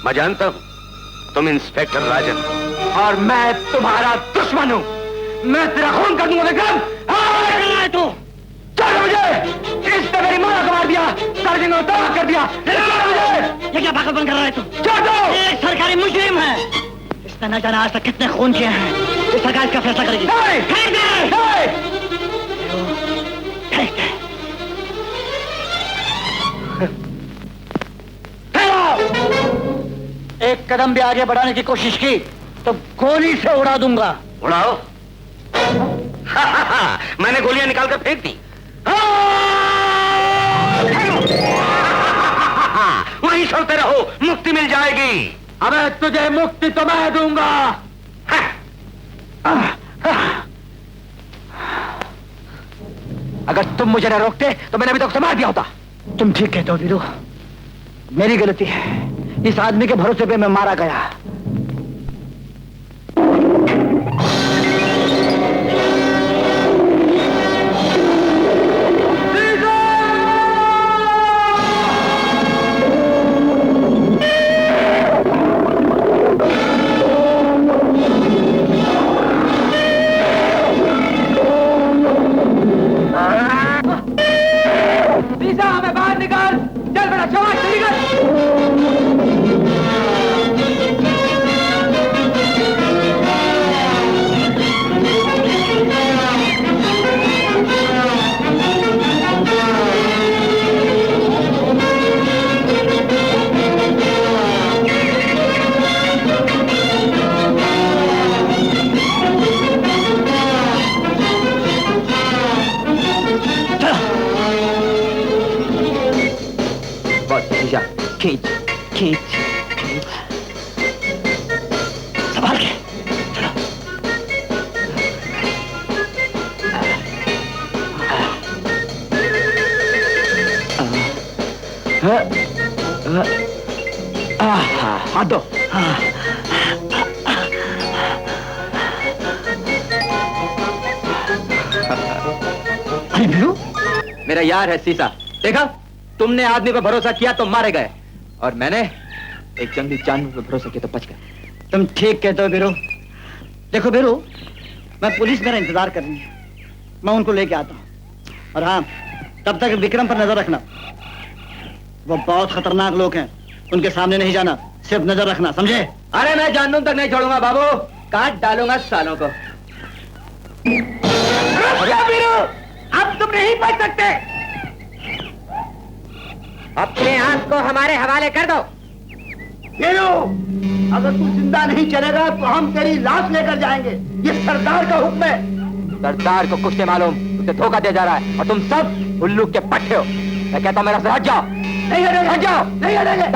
मैं जानता हूं तुम इंस्पेक्टर राजन और मैं तुम्हारा दुश्मन हूं। मैं तेरा खून कर दूंगा विक्रम। तू छोड़ मुझे। इसने मेरी मां को मार दिया, सर्जन को तबाह कर दिया। छोड़ मुझे। ये क्या पागलपन कर रहा है तू? छोड़ दो। ये एक सरकारी मुजरिम है। इसने न जाना आज तक कितने खून किए हैं। ये सरकार इसका फैसला करेगी। फेंक दे। एक कदम भी आगे बढ़ाने की कोशिश की तो गोली से उड़ा दूंगा। उड़ाओ। मैंने गोलियां निकालकर फेंक दी। वहीं छोड़ते रहो, मुक्ति मिल जाएगी। अबे तुझे मुक्ति तो मैं दूंगा। अगर तुम मुझे न रोकते तो मैंने अभी तक उसे मार दिया होता। तुम ठीक कहते हो वीरू, मेरी गलती है। इस आदमी के भरोसे पे मैं मारा गया। हमें बाहर निकाल। चल बेटा, शाबाश, जल्दी कर। खींच खींच खींच, संभाल के चलो। हाथ दो। अरे वीरू, मेरा यार है सीसा। देखा, तुमने आदमी पर भरोसा किया तो मारे गए, और मैंने एक जंगली जानवर पर भरोसा किया तो बच गए। तुम ठीक कहते हो वीरू। देखो वीरू, मैं पुलिस मेरा इंतजार कर रही है, मैं उनको लेके आता हूँ। और हाँ, तब तक विक्रम पर नजर रखना। वो बहुत खतरनाक लोग हैं, उनके सामने नहीं जाना, सिर्फ नजर रखना, समझे? अरे मैं जानूं तक नहीं छोड़ूंगा बाबू, काट डालूंगा सालों को। वीरू, अब तुम नहीं बच सकते। अपने आप को हमारे हवाले कर दो। वीरू, अगर तू जिंदा नहीं चलेगा तो हम तेरी लाश लेकर जाएंगे। ये सरदार का हुक्म है। सरदार को कुछ नहीं मालूम, उसे धोखा दिया जा रहा है, और तुम सब उल्लू के पट्टे हो। मैं कहता हूं मेरा से हट जाओ। नहीं हटेंगे, हट जाओ, नहीं हटेंगे।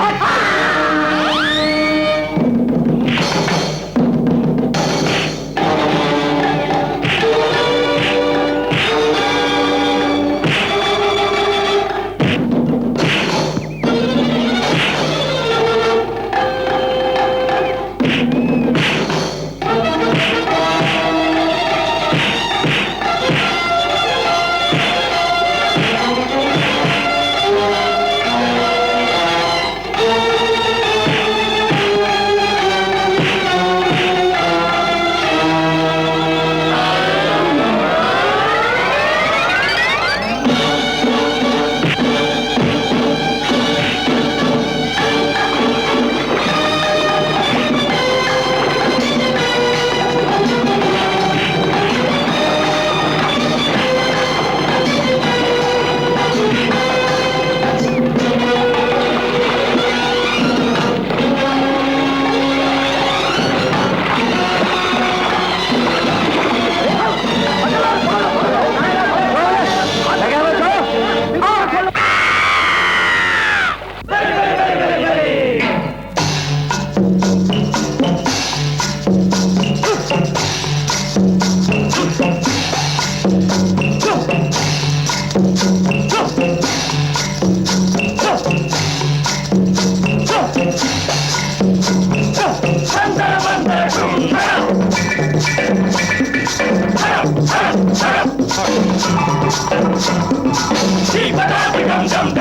Keep it up,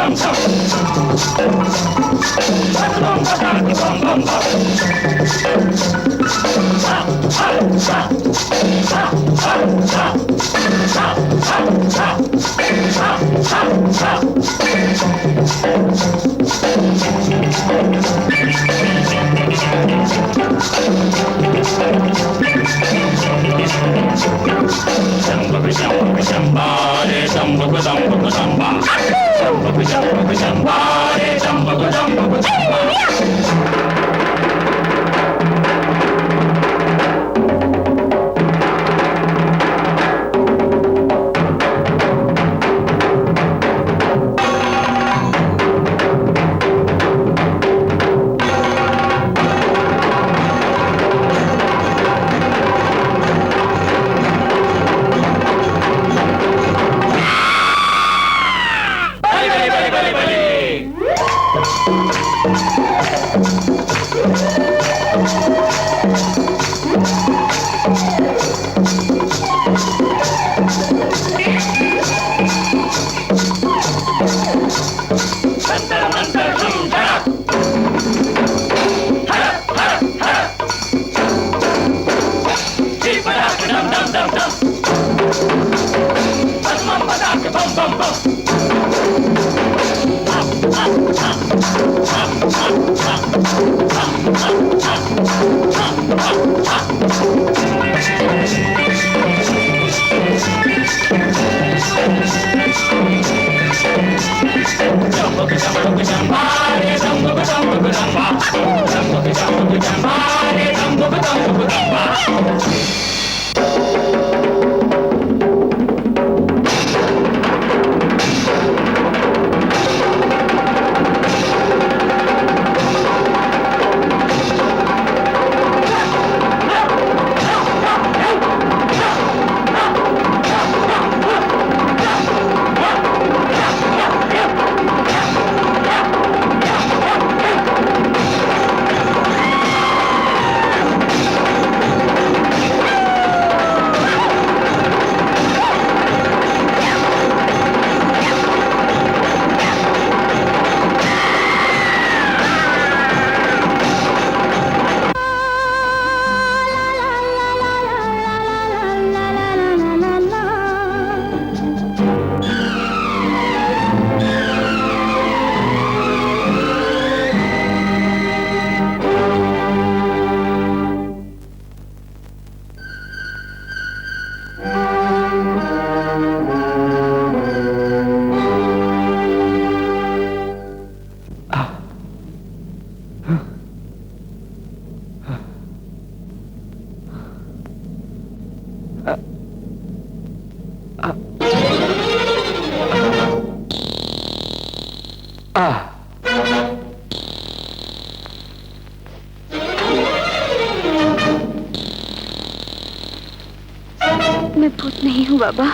मैं भूत नहीं हूँ बाबा।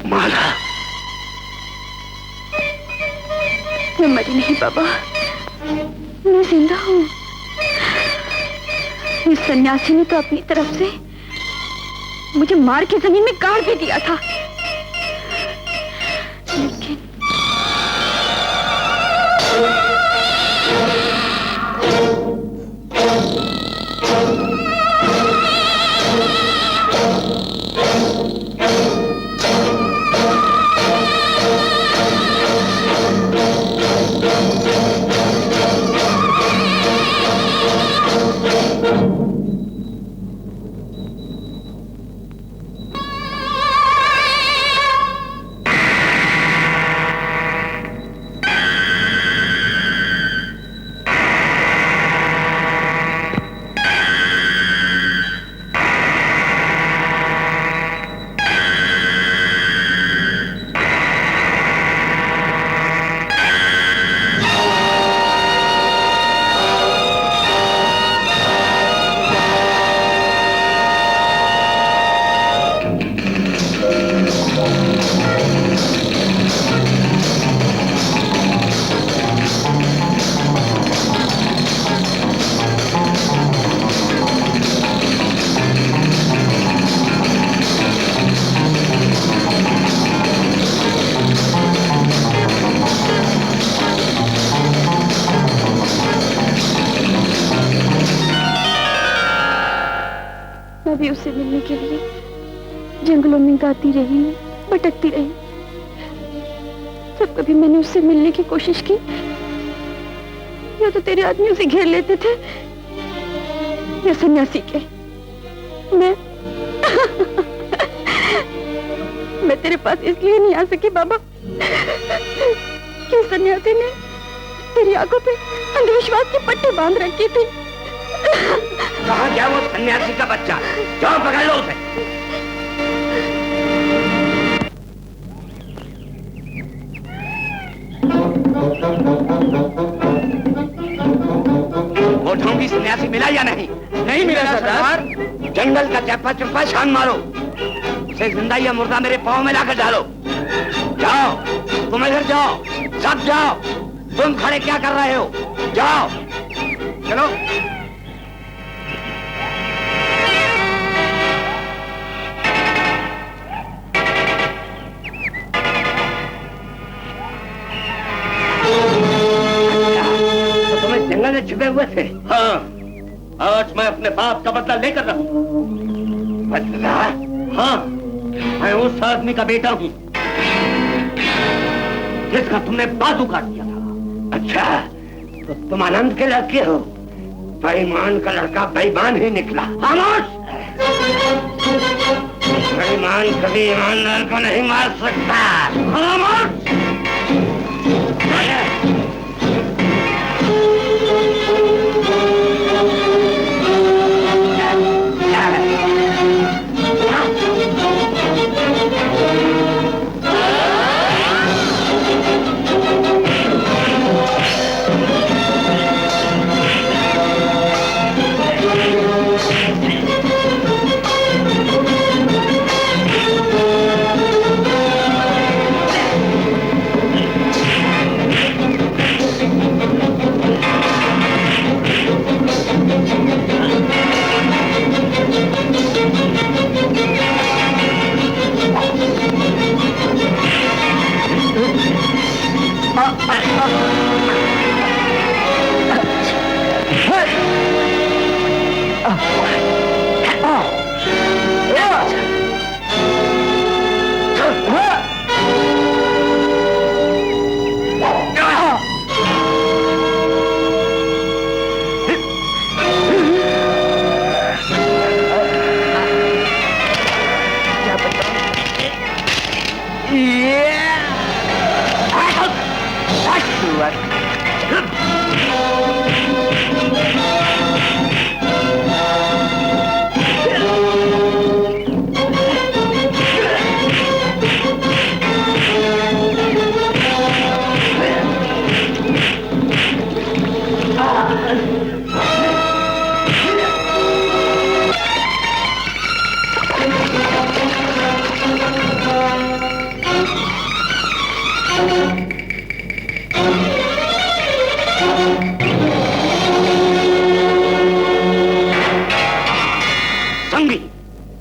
माला, मैं मरी नहीं बाबा, मैं जिंदा हूँ। इस सन्यासी ने तो अपनी तरफ से मुझे मार के जमीन में गाड़ भी दिया था, लेकिन पाने के लिए जंगलों में गाती रही, भटकती रही। जब कभी मैंने उससे मिलने की कोशिश की, या तो तेरे आदमी उसे घेर लेते थे या सन्यासी के। मैं तेरे पास इसलिए नहीं आ सकी बाबा कि सन्यासी ने तेरी आंखों पे अंधविश्वास की पट्टी बांध रखी थी। कहाँ गया वो सन्यासी का बच्चा? जाओ पकड़ लो उसे। वो ढोंगी सन्यासी मिला या नहीं? नहीं मिला सरदार। जंगल का चप्पा चप्पा छान मारो, उसे जिंदा या मुर्दा मेरे पाँव में लाकर डालो। जाओ, तुम इधर जाओ, सब जाओ। तुम खड़े क्या कर रहे हो? जाओ, चलो। तो तुम इस जंगल में छुपे हुए थे? हाँ, आज मैं अपने बाप का बदला लेकर रहूं। बदला? हाँ, मैं उस आदमी का बेटा हूँ जिसका तुमने बाजू काट दिया था। अच्छा, तो तुम आनंद के लड़के हो। बेईमान का लड़का बेईमान ही निकला। खामोश! बेईमान कभी ईमानदार को नहीं मार सकता। खामोश!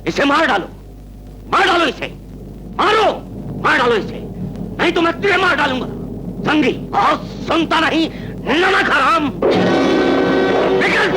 इसे मार डालो इसे, मार डालो इसे, नहीं तो मैं तुझे मार डालूंगा। संगी, और सुनता नहीं, नमक हराम। निकल।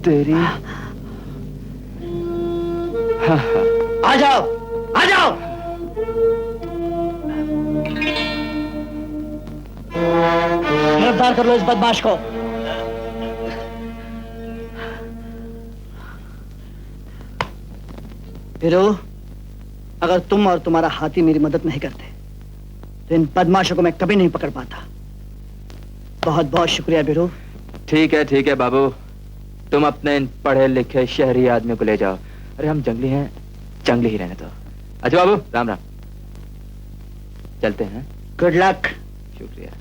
तेरी आ जाओ, आ जाओ। गिरफ्तार कर लो इस बदमाश को। वीरू, अगर तुम और तुम्हारा हाथी मेरी मदद नहीं करते तो इन बदमाशों को मैं कभी नहीं पकड़ पाता। बहुत बहुत शुक्रिया बीरू। ठीक है बाबू, तुम अपने इन पढ़े लिखे शहरी आदमी को ले जाओ। अरे हम जंगली हैं, जंगली ही रहने दो। अच्छा बाबू, राम राम, चलते हैं। Good luck. शुक्रिया।